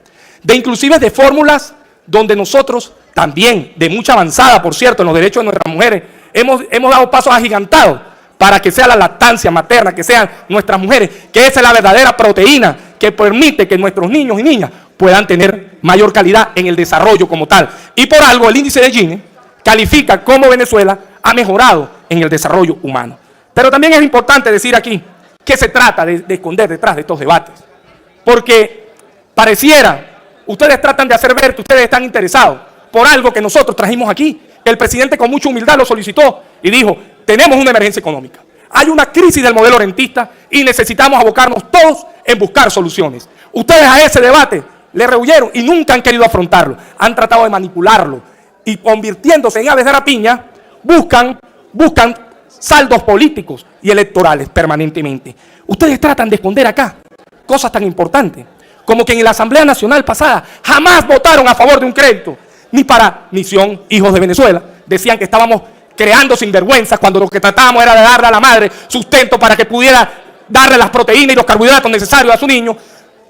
Inclusive de fórmulas donde nosotros también, de mucha avanzada, por cierto, en los derechos de nuestras mujeres, hemos dado pasos agigantados para que sea la lactancia materna, que sean nuestras mujeres, que esa es la verdadera proteína que permite que nuestros niños y niñas puedan tener mayor calidad en el desarrollo como tal. Y por algo el índice de Gini califica cómo Venezuela ha mejorado en el desarrollo humano. Pero también es importante decir aquí que se trata de esconder detrás de estos debates. Porque pareciera, ustedes tratan de hacer ver que ustedes están interesados por algo que nosotros trajimos aquí. El presidente con mucha humildad lo solicitó y dijo: tenemos una emergencia económica. Hay una crisis del modelo rentista y necesitamos abocarnos todos en buscar soluciones. Ustedes a ese debate le rehuyeron y nunca han querido afrontarlo. Han tratado de manipularlo y convirtiéndose en aves de rapiña, buscan saldos políticos y electorales permanentemente. Ustedes tratan de esconder acá cosas tan importantes como que en la Asamblea Nacional pasada jamás votaron a favor de un crédito, ni para Misión Hijos de Venezuela. Decían que estábamos creando sinvergüenzas cuando lo que tratábamos era de darle a la madre sustento para que pudiera darle las proteínas y los carbohidratos necesarios a su niño.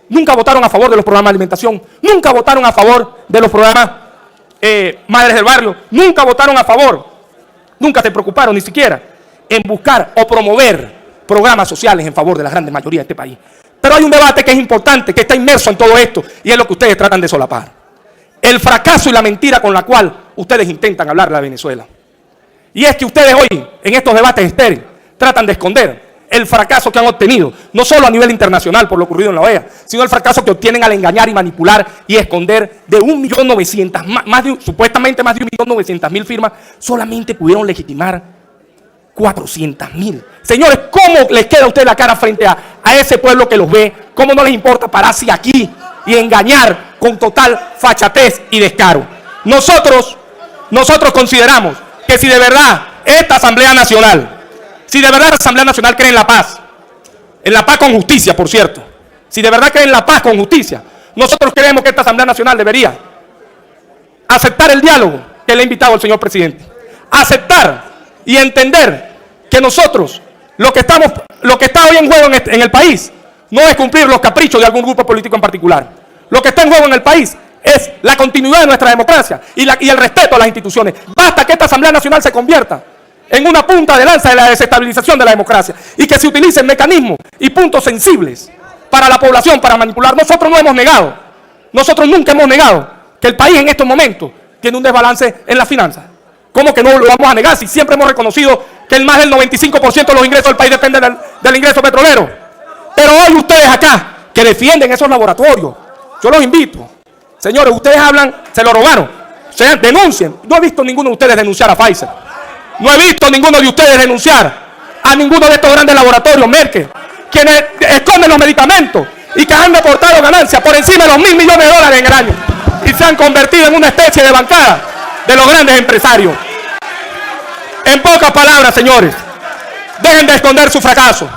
Nunca votaron a favor de los programas de alimentación, nunca votaron a favor de los programas Madres del Barrio, nunca votaron a favor, nunca se preocuparon ni siquiera en buscar o promover programas sociales en favor de la gran mayoría de este país. Pero hay un debate que es importante, que está inmerso en todo esto, y es lo que ustedes tratan de solapar. El fracaso y la mentira con la cual ustedes intentan hablar de Venezuela. Y es que ustedes hoy, en estos debates estériles, tratan de esconder el fracaso que han obtenido, no solo a nivel internacional por lo ocurrido en la OEA, sino el fracaso que obtienen al engañar y manipular y esconder de 1.900.000, supuestamente más de 1.900.000 firmas, solamente pudieron legitimar 400.000. Señores, ¿cómo les queda a ustedes la cara frente a ese pueblo que los ve? ¿Cómo no les importa pararse aquí y engañar con total fachatez y descaro? Nosotros consideramos que si de verdad esta Asamblea Nacional, si de verdad la Asamblea Nacional cree en la paz con justicia, por cierto, si de verdad cree en la paz con justicia, nosotros creemos que esta Asamblea Nacional debería aceptar el diálogo que le ha invitado el señor presidente, aceptar y entender que nosotros, lo que está hoy en juego en el país, no es cumplir los caprichos de algún grupo político en particular. Lo que está en juego en el país es la continuidad de nuestra democracia y el respeto a las instituciones. Basta que esta Asamblea Nacional se convierta en una punta de lanza de la desestabilización de la democracia y que se utilicen mecanismos y puntos sensibles para la población, para manipular. Nosotros no hemos negado, nosotros nunca hemos negado que el país en estos momentos tiene un desbalance en las finanzas. ¿Cómo que no lo vamos a negar si siempre hemos reconocido que más del 95% de los ingresos del país dependen del ingreso petrolero? Pero hoy ustedes acá, que defienden esos laboratorios, yo los invito, señores, ustedes hablan, se lo robaron, denuncien. No he visto ninguno de ustedes denunciar a Pfizer, no he visto ninguno de ustedes denunciar a ninguno de estos grandes laboratorios, Merck, quienes esconden los medicamentos y que han reportado ganancias por encima de los $1.000 millones en el año y se han convertido en una especie de bancada de los grandes empresarios. En pocas palabras, señores, dejen de esconder su fracaso,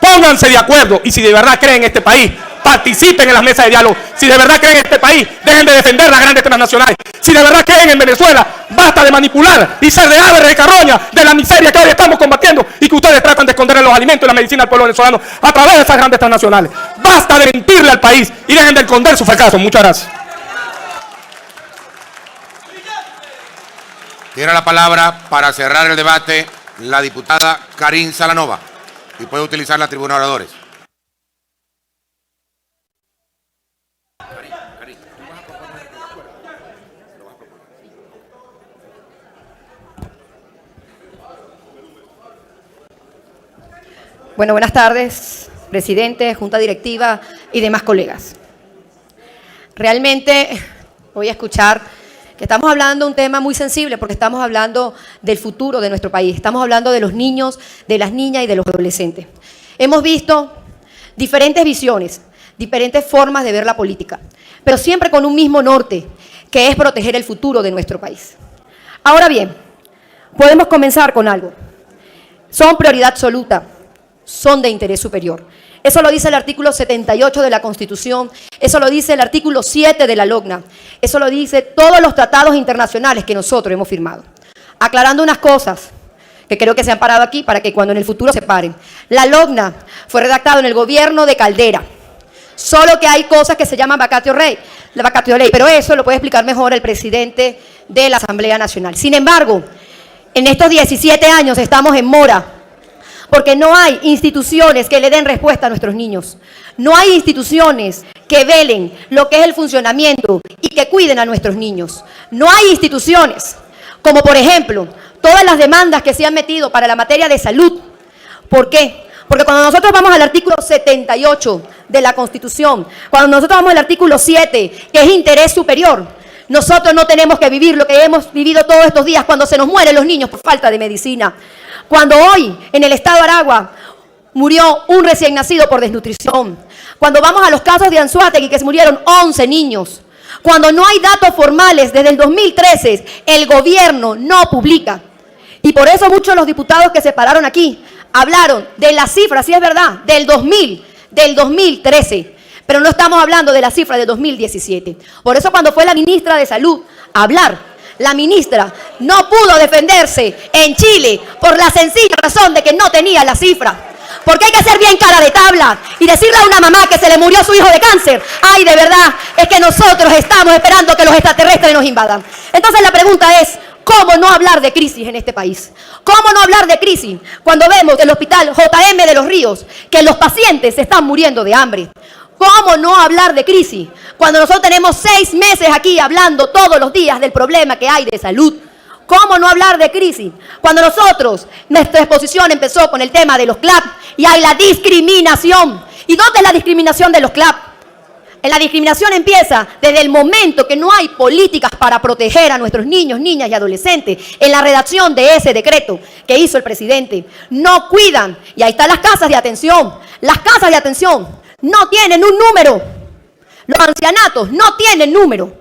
pónganse de acuerdo y si de verdad creen en este país, participen en las mesas de diálogo. Si de verdad creen en este país, dejen de defender las grandes transnacionales. Si de verdad creen en Venezuela, basta de manipular y ser de ave de carroña de la miseria que hoy estamos combatiendo y que ustedes tratan de esconder en los alimentos y la medicina al pueblo venezolano a través de esas grandes transnacionales. Basta de mentirle al país y dejen de esconder su fracaso. Muchas gracias. Tiene la palabra para cerrar el debate la diputada Karin Salanova y puede utilizar la tribuna de oradores. Bueno, buenas tardes, presidente, junta directiva y demás colegas. Realmente voy a escuchar que estamos hablando de un tema muy sensible porque estamos hablando del futuro de nuestro país, estamos hablando de los niños, de las niñas y de los adolescentes. Hemos visto diferentes visiones, diferentes formas de ver la política, pero siempre con un mismo norte, que es proteger el futuro de nuestro país. Ahora bien, podemos comenzar con algo. Son prioridad absoluta, son de interés superior. Eso lo dice el artículo 78 de la Constitución, eso lo dice el artículo 7 de la LOGNA, eso lo dice todos los tratados internacionales que nosotros hemos firmado. Aclarando unas cosas que creo que se han parado aquí para que cuando en el futuro se paren. La LOGNA fue redactada en el gobierno de Caldera, solo que hay cosas que se llaman vacatio ley, pero eso lo puede explicar mejor el presidente de la Asamblea Nacional. Sin embargo, en estos 17 años estamos en mora, porque no hay instituciones que le den respuesta a nuestros niños. No hay instituciones que velen lo que es el funcionamiento y que cuiden a nuestros niños. No hay instituciones, como por ejemplo, todas las demandas que se han metido para la materia de salud. ¿Por qué? Porque cuando nosotros vamos al artículo 78 de la Constitución, cuando nosotros vamos al artículo 7, que es interés superior, nosotros no tenemos que vivir lo que hemos vivido todos estos días cuando se nos mueren los niños por falta de medicina. Cuando hoy en el estado de Aragua murió un recién nacido por desnutrición. Cuando vamos a los casos de Anzoátegui que se murieron 11 niños. Cuando no hay datos formales desde el 2013, el gobierno no publica. Y por eso muchos de los diputados que se pararon aquí hablaron de las cifras, sí es verdad, del 2013. Pero no estamos hablando de la cifra del 2017. Por eso cuando fue la ministra de Salud a hablar, la ministra no pudo defenderse en Chile por la sencilla razón de que no tenía la cifra. Porque hay que ser bien cara de tabla y decirle a una mamá que se le murió su hijo de cáncer. Ay, de verdad, es que nosotros estamos esperando que los extraterrestres nos invadan. Entonces la pregunta es, ¿cómo no hablar de crisis en este país? ¿Cómo no hablar de crisis cuando vemos el hospital JM de Los Ríos que los pacientes se están muriendo de hambre? ¿Cómo no hablar de crisis cuando nosotros tenemos 6 meses aquí hablando todos los días del problema que hay de salud? ¿Cómo no hablar de crisis cuando nuestra exposición empezó con el tema de los CLAP y hay la discriminación? ¿Y dónde es la discriminación de los CLAP? La discriminación empieza desde el momento que no hay políticas para proteger a nuestros niños, niñas y adolescentes. En la redacción de ese decreto que hizo el presidente, no cuidan. Y ahí están las casas de atención. Las casas de atención no tienen un número. Los ancianatos no tienen número.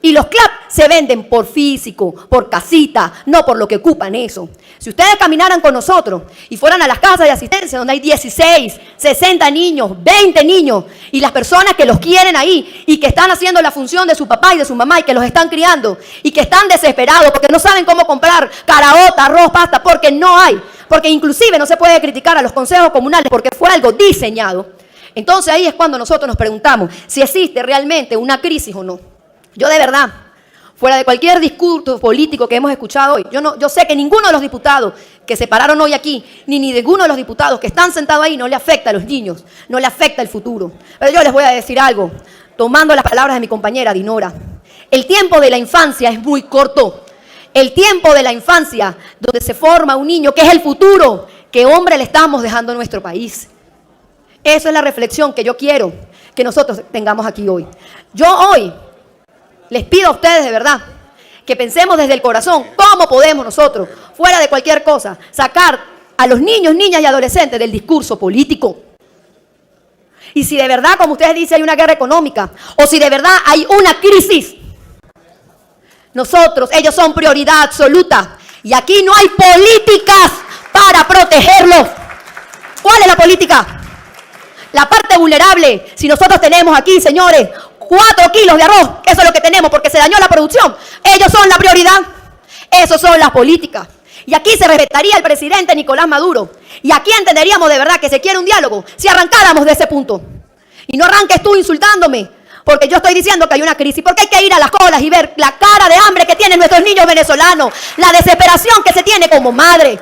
Y los CLAP se venden por físico, por casita, no por lo que ocupan eso. Si ustedes caminaran con nosotros y fueran a las casas de asistencia donde hay 16, 60 niños, 20 niños y las personas que los quieren ahí y que están haciendo la función de su papá y de su mamá y que los están criando y que están desesperados porque no saben cómo comprar caraota, arroz, pasta, porque no hay. Porque inclusive no se puede criticar a los consejos comunales porque fue algo diseñado. Entonces ahí es cuando nosotros nos preguntamos si existe realmente una crisis o no. Yo de verdad, fuera de cualquier discurso político que hemos escuchado hoy, yo sé que ninguno de los diputados que se pararon hoy aquí, ni ninguno de los diputados que están sentados ahí, no le afecta a los niños, no le afecta el futuro. Pero yo les voy a decir algo, tomando las palabras de mi compañera Dinora. El tiempo de la infancia es muy corto. El tiempo de la infancia, donde se forma un niño, que es el futuro, ¿qué hombre le estamos dejando a nuestro país? Eso es la reflexión que yo quiero que nosotros tengamos aquí hoy. Yo hoy les pido a ustedes de verdad que pensemos desde el corazón cómo podemos nosotros, fuera de cualquier cosa, sacar a los niños, niñas y adolescentes del discurso político. Y si de verdad, como ustedes dicen, hay una guerra económica, o si de verdad hay una crisis, ellos son prioridad absoluta. Y aquí no hay políticas para protegerlos. ¿Cuál es la política? La parte vulnerable. Si nosotros tenemos aquí, señores, 4 kilos de arroz, eso es lo que tenemos porque se dañó la producción. Ellos son la prioridad. Esos son las políticas. Y aquí se respetaría el presidente Nicolás Maduro. Y aquí entenderíamos de verdad que se quiere un diálogo si arrancáramos de ese punto. Y no arranques tú insultándome, porque yo estoy diciendo que hay una crisis, porque hay que ir a las colas y ver la cara de hambre que tienen nuestros niños venezolanos, la desesperación que se tiene como madre.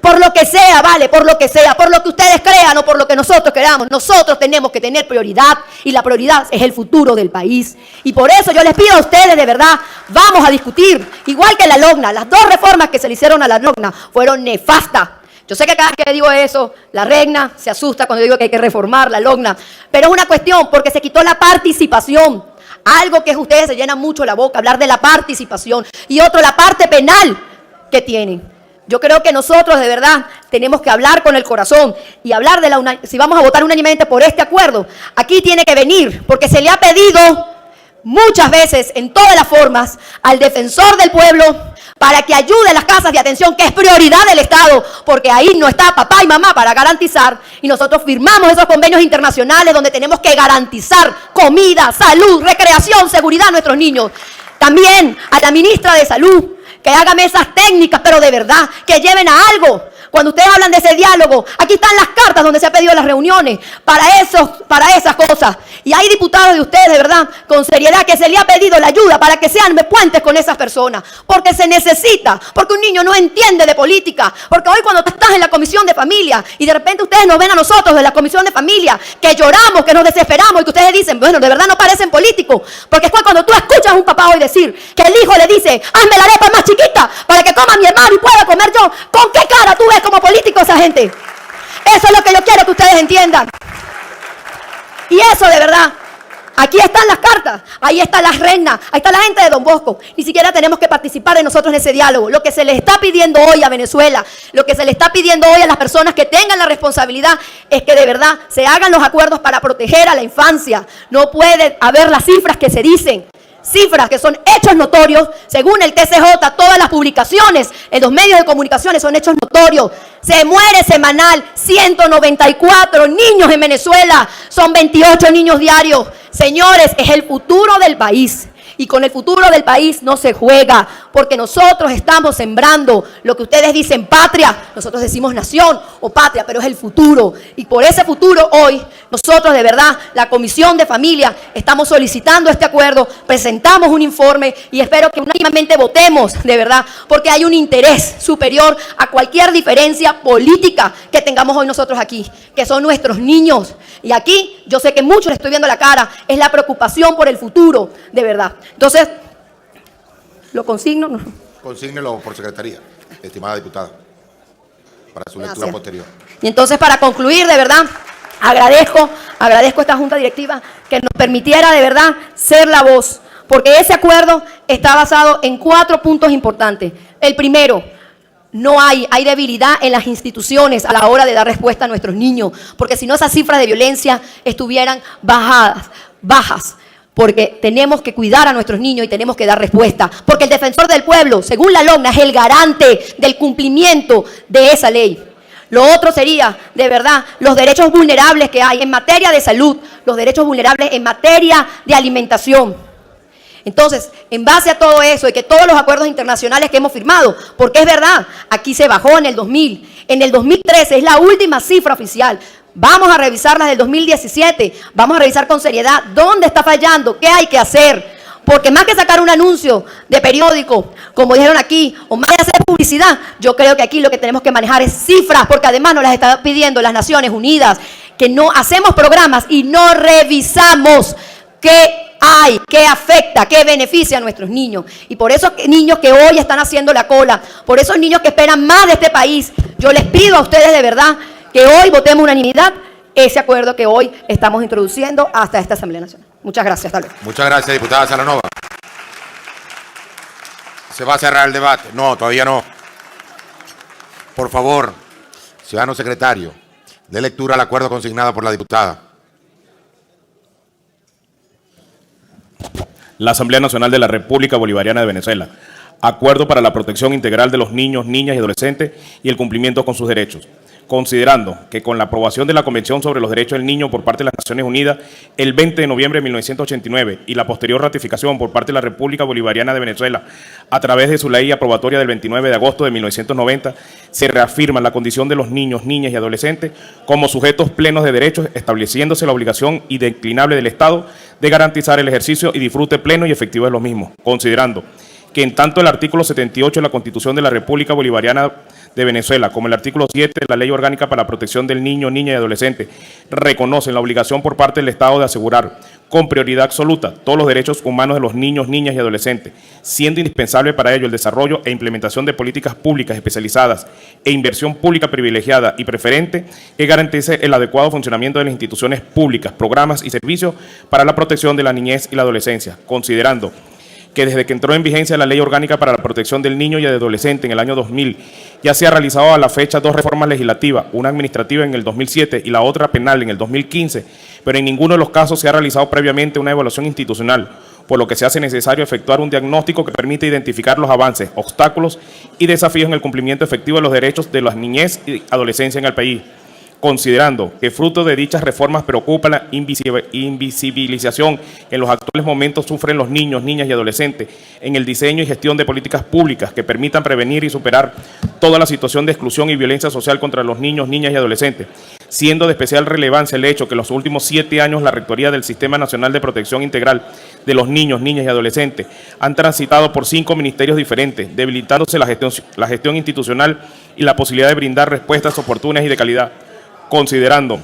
Por lo que sea, vale, por lo que sea, por lo que ustedes crean o por lo que nosotros queramos. Nosotros tenemos que tener prioridad y la prioridad es el futuro del país. Y por eso yo les pido a ustedes, de verdad, vamos a discutir. Igual que la LOGNA, las 2 reformas que se le hicieron a la LOGNA fueron nefastas. Yo sé que cada vez que digo eso, la regna se asusta cuando digo que hay que reformar la LOGNA. Pero es una cuestión porque se quitó la participación. Algo que ustedes se llenan mucho la boca, hablar de la participación. Y otro, la parte penal que tienen. Yo creo que nosotros de verdad tenemos que hablar con el corazón y hablar de si vamos a votar unánimemente por este acuerdo, aquí tiene que venir, porque se le ha pedido muchas veces, en todas las formas, al defensor del pueblo para que ayude a las casas de atención, que es prioridad del Estado, porque ahí no está papá y mamá para garantizar, y nosotros firmamos esos convenios internacionales donde tenemos que garantizar comida, salud, recreación, seguridad a nuestros niños. También a la ministra de Salud, que haga mesas técnicas, pero de verdad, que lleven a algo. Cuando ustedes hablan de ese diálogo, aquí están las cartas donde se ha pedido las reuniones para esas cosas. Y hay diputados de ustedes, de verdad, con seriedad, que se le ha pedido la ayuda para que sean puentes con esas personas. Porque se necesita, porque un niño no entiende de política. Porque hoy cuando tú estás en la Comisión de Familia y de repente ustedes nos ven a nosotros de la Comisión de Familia, que lloramos, que nos desesperamos y que ustedes dicen, bueno, de verdad no parecen políticos. Porque es cuando tú escuchas a un papá hoy decir que el hijo le dice, hazme la arepa más chiquita para que coma mi hermano y pueda comer yo. ¿Con qué cara tú ves como político esa gente? Eso es lo que yo quiero que ustedes entiendan. Y eso de verdad, aquí están las cartas, ahí está la reina, ahí está la gente de Don Bosco. Ni siquiera tenemos que participar de nosotros en ese diálogo. Lo que se le está pidiendo hoy a Venezuela, lo que se le está pidiendo hoy a las personas que tengan la responsabilidad es que de verdad se hagan los acuerdos para proteger a la infancia. No puede haber las cifras que se dicen. Cifras que son hechos notorios, según el TCJ, todas las publicaciones en los medios de comunicaciones son hechos notorios. Se muere semanal 194 niños en Venezuela, son 28 niños diarios. Señores, es el futuro del país. Y con el futuro del país no se juega, porque nosotros estamos sembrando lo que ustedes dicen patria, nosotros decimos nación o patria, pero es el futuro. Y por ese futuro hoy, nosotros de verdad, la Comisión de Familia, estamos solicitando este acuerdo, presentamos un informe y espero que unánimemente votemos de verdad, porque hay un interés superior a cualquier diferencia política que tengamos hoy nosotros aquí, que son nuestros niños. Y aquí, yo sé que muchos les estoy viendo la cara, es la preocupación por el futuro, de verdad. Entonces, ¿lo consigno? No. Consígnelo por secretaría, estimada diputada, para su lectura posterior. Y entonces, para concluir, de verdad, agradezco a esta Junta Directiva que nos permitiera, de verdad, ser la voz, porque ese acuerdo está basado en 4 puntos importantes. El primero, no hay debilidad en las instituciones a la hora de dar respuesta a nuestros niños, porque si no esas cifras de violencia estuvieran bajas, porque tenemos que cuidar a nuestros niños y tenemos que dar respuesta, porque el defensor del pueblo, según la LOGNA, es el garante del cumplimiento de esa ley. Lo otro sería, de verdad, los derechos vulnerables que hay en materia de salud, los derechos vulnerables en materia de alimentación. Entonces, en base a todo eso y que todos los acuerdos internacionales que hemos firmado, porque es verdad, aquí se bajó en el 2000, en el 2013 es la última cifra oficial. Vamos a revisar las del 2017, vamos a revisar con seriedad dónde está fallando, qué hay que hacer, Porque más que sacar un anuncio de periódico, como dijeron aquí, o más de hacer publicidad, yo creo que aquí lo que tenemos que manejar es cifras, porque además nos las están pidiendo las Naciones Unidas, que no hacemos programas y no revisamos qué hay, qué afecta, qué beneficia a nuestros niños. Y por esos niños que hoy están haciendo la cola, por esos niños que esperan más de este país, yo les pido a ustedes de verdad que hoy votemos unanimidad ese acuerdo que hoy estamos introduciendo hasta esta Asamblea Nacional. Muchas gracias, tal vez. Muchas gracias, diputada Salanova. ¿Se va a cerrar el debate? No, todavía no. Por favor, ciudadano secretario, dé lectura al acuerdo consignado por la diputada. La Asamblea Nacional de la República Bolivariana de Venezuela. Acuerdo para la protección integral de los niños, niñas y adolescentes y el cumplimiento con sus derechos. Considerando que con la aprobación de la Convención sobre los Derechos del Niño por parte de las Naciones Unidas el 20 de noviembre de 1989 y la posterior ratificación por parte de la República Bolivariana de Venezuela a través de su ley aprobatoria del 29 de agosto de 1990, se reafirma la condición de los niños, niñas y adolescentes como sujetos plenos de derechos, estableciéndose la obligación indeclinable del Estado de garantizar el ejercicio y disfrute pleno y efectivo de los mismos, considerando que en tanto el artículo 78 de la Constitución de la República Bolivariana de Venezuela, como el artículo 7 de la Ley Orgánica para la Protección del Niño, Niña y Adolescente, reconocen la obligación por parte del Estado de asegurar con prioridad absoluta todos los derechos humanos de los niños, niñas y adolescentes, siendo indispensable para ello el desarrollo e implementación de políticas públicas especializadas e inversión pública privilegiada y preferente que garantice el adecuado funcionamiento de las instituciones públicas, programas y servicios para la protección de la niñez y la adolescencia, considerando que desde que entró en vigencia la Ley Orgánica para la Protección del Niño y Adolescente en el año 2000, ya se ha realizado a la fecha 2 reformas legislativas, una administrativa en el 2007 y la otra penal en el 2015, pero en ninguno de los casos se ha realizado previamente una evaluación institucional, por lo que se hace necesario efectuar un diagnóstico que permita identificar los avances, obstáculos y desafíos en el cumplimiento efectivo de los derechos de la niñez y adolescencia en el país. Considerando que fruto de dichas reformas preocupa la invisibilización que en los actuales momentos sufren los niños, niñas y adolescentes en el diseño y gestión de políticas públicas que permitan prevenir y superar toda la situación de exclusión y violencia social contra los niños, niñas y adolescentes, siendo de especial relevancia el hecho que en los últimos 7 años la Rectoría del Sistema Nacional de Protección Integral de los Niños, Niñas y Adolescentes han transitado por 5 ministerios diferentes, debilitándose la gestión institucional y la posibilidad de brindar respuestas oportunas y de calidad. Considerando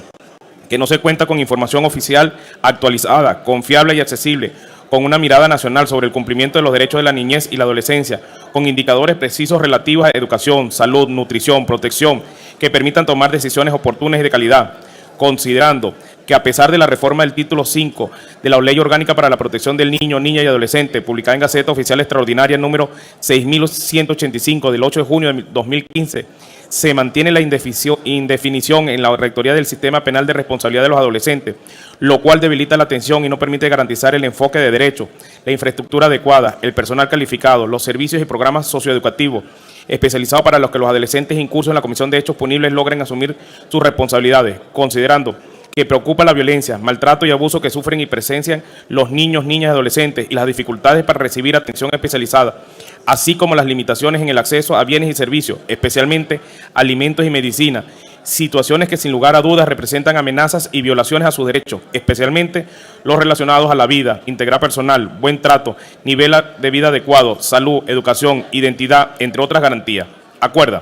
que no se cuenta con información oficial actualizada, confiable y accesible, con una mirada nacional sobre el cumplimiento de los derechos de la niñez y la adolescencia, con indicadores precisos relativos a educación, salud, nutrición, protección, que permitan tomar decisiones oportunas y de calidad. Considerando que a pesar de la reforma del título 5 de la Ley Orgánica para la Protección del Niño, Niña y Adolescente, publicada en Gaceta Oficial Extraordinaria número 6185 del 8 de junio de 2015, se mantiene la indefinición en la Rectoría del Sistema Penal de Responsabilidad de los Adolescentes, lo cual debilita la atención y no permite garantizar el enfoque de derecho, la infraestructura adecuada, el personal calificado, los servicios y programas socioeducativos especializados para los que los adolescentes incursos en la comisión de hechos punibles logren asumir sus responsabilidades, considerando que preocupa la violencia, maltrato y abuso que sufren y presencian los niños, niñas y adolescentes y las dificultades para recibir atención especializada, así como las limitaciones en el acceso a bienes y servicios, especialmente alimentos y medicina, situaciones que sin lugar a dudas representan amenazas y violaciones a sus derechos, especialmente los relacionados a la vida, integridad personal, buen trato, nivel de vida adecuado, salud, educación, identidad, entre otras garantías. Acuerda,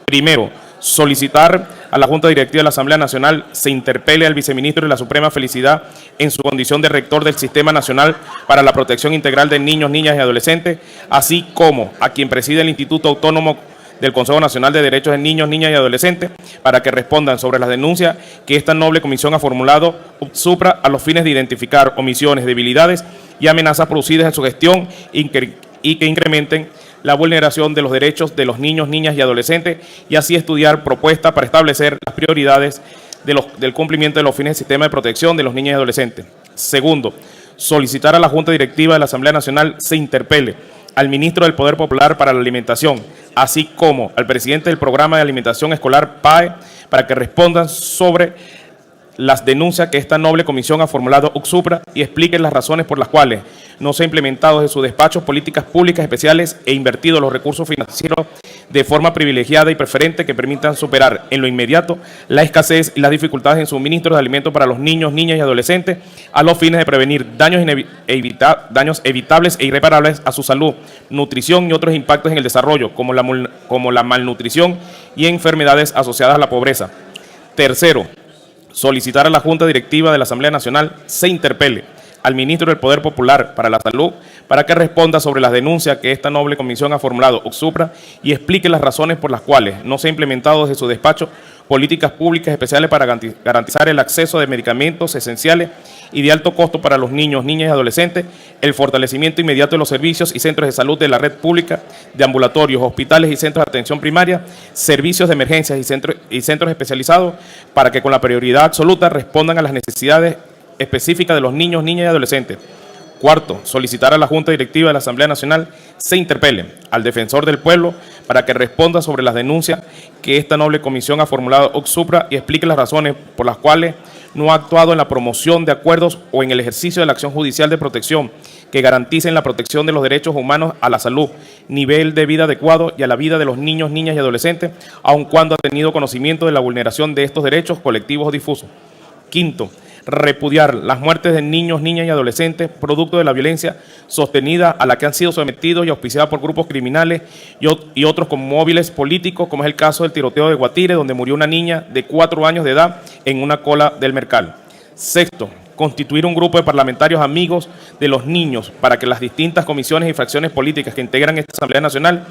primero, solicitar a la Junta Directiva de la Asamblea Nacional se interpele al viceministro de la Suprema Felicidad en su condición de rector del Sistema Nacional para la Protección Integral de Niños, Niñas y Adolescentes, así como a quien preside el Instituto Autónomo del Consejo Nacional de Derechos de Niños, Niñas y Adolescentes, para que respondan sobre las denuncias que esta noble comisión ha formulado supra a los fines de identificar omisiones, debilidades y amenazas producidas en su gestión y que incrementen la vulneración de los derechos de los niños, niñas y adolescentes, y así estudiar propuestas para establecer las prioridades del cumplimiento de los fines del sistema de protección de los niños y adolescentes. Segundo, solicitar a la Junta Directiva de la Asamblea Nacional se interpele al Ministro del Poder Popular para la Alimentación, así como al presidente del Programa de Alimentación Escolar PAE, para que respondan sobre las denuncias que esta noble comisión ha formulado UCSUPRA y explique las razones por las cuales no se han implementado desde su despacho políticas públicas especiales e invertido los recursos financieros de forma privilegiada y preferente que permitan superar en lo inmediato la escasez y las dificultades en suministro de alimentos para los niños, niñas y adolescentes a los fines de prevenir daños evitables e irreparables a su salud, nutrición y otros impactos en el desarrollo, como la malnutrición y enfermedades asociadas a la pobreza. Tercero, solicitar a la Junta Directiva de la Asamblea Nacional se interpele al Ministro del Poder Popular para la Salud para que responda sobre las denuncias que esta noble comisión ha formulado UCSUPRA y explique las razones por las cuales no se ha implementado desde su despacho políticas públicas especiales para garantizar el acceso de medicamentos esenciales y de alto costo para los niños, niñas y adolescentes, el fortalecimiento inmediato de los servicios y centros de salud de la red pública, de ambulatorios, hospitales y centros de atención primaria, servicios de emergencias y centros especializados, para que con la prioridad absoluta respondan a las necesidades específicas de los niños, niñas y adolescentes. Cuarto, solicitar a la Junta Directiva de la Asamblea Nacional se interpele al Defensor del Pueblo para que responda sobre las denuncias que esta noble comisión ha formulado UCSUPRA y explique las razones por las cuales no ha actuado en la promoción de acuerdos o en el ejercicio de la acción judicial de protección que garanticen la protección de los derechos humanos a la salud, nivel de vida adecuado y a la vida de los niños, niñas y adolescentes, aun cuando ha tenido conocimiento de la vulneración de estos derechos colectivos o difusos. Quinto, repudiar las muertes de niños, niñas y adolescentes producto de la violencia sostenida a la que han sido sometidos y auspiciadas por grupos criminales y otros con móviles políticos, como es el caso del tiroteo de Guatire, donde murió una niña de 4 años de edad en una cola del Mercal. Sexto, constituir un grupo de parlamentarios amigos de los niños para que las distintas comisiones y fracciones políticas que integran esta Asamblea Nacional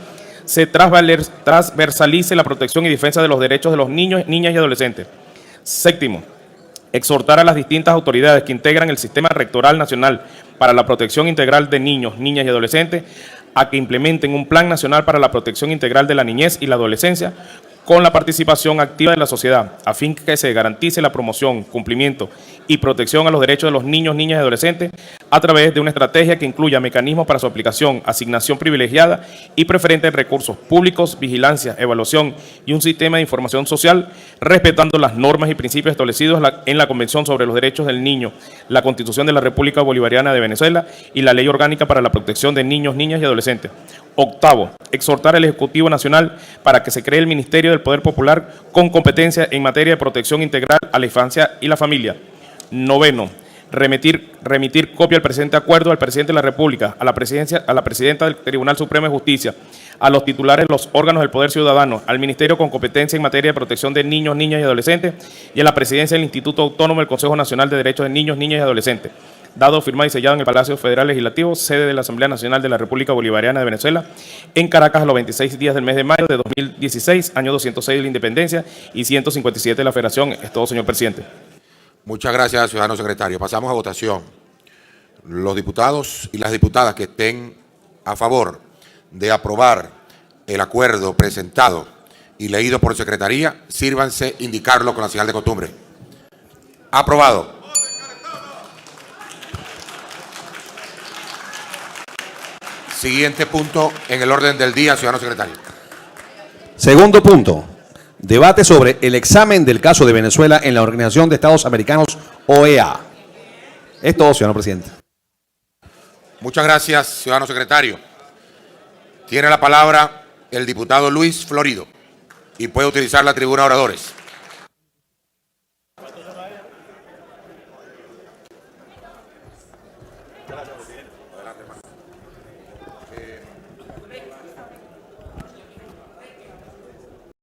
se transversalice la protección y defensa de los derechos de los niños, niñas y adolescentes. Séptimo, exhortar a las distintas autoridades que integran el Sistema Rectoral Nacional para la Protección Integral de Niños, Niñas y Adolescentes a que implementen un Plan Nacional para la Protección Integral de la Niñez y la Adolescencia con la participación activa de la sociedad, a fin que se garantice la promoción, cumplimiento y protección a los derechos de los niños, niñas y adolescentes a través de una estrategia que incluya mecanismos para su aplicación, asignación privilegiada y preferente de recursos públicos, vigilancia, evaluación y un sistema de información social, respetando las normas y principios establecidos en la Convención sobre los Derechos del Niño, la Constitución de la República Bolivariana de Venezuela y la Ley Orgánica para la Protección de Niños, Niñas y Adolescentes. Octavo, exhortar al Ejecutivo Nacional para que se cree el Ministerio del Poder Popular con competencia en materia de protección integral a la infancia y la familia. Noveno, remitir copia del presente acuerdo al Presidente de la República, a la Presidenta del Tribunal Supremo de Justicia, a los titulares de los órganos del Poder Ciudadano, al Ministerio con competencia en materia de protección de niños, niñas y adolescentes y a la Presidencia del Instituto Autónomo del Consejo Nacional de Derechos de Niños, Niñas y Adolescentes. Dado, firmado y sellado en el Palacio Federal Legislativo, sede de la Asamblea Nacional de la República Bolivariana de Venezuela, en Caracas, a los 26 días del mes de mayo de 2016, año 206 de la Independencia y 157 de la Federación. Es todo, señor presidente. Muchas gracias, ciudadano secretario. Pasamos a votación. Los diputados y las diputadas que estén a favor de aprobar el acuerdo presentado y leído por secretaría, sírvanse indicarlo con la señal de costumbre. Aprobado. Siguiente punto en el orden del día, ciudadano secretario. Segundo punto. Debate sobre el examen del caso de Venezuela en la Organización de Estados Americanos, OEA. Es todo, señor presidente. Muchas gracias, ciudadano secretario. Tiene la palabra el diputado Luis Florido y puede utilizar la tribuna de oradores.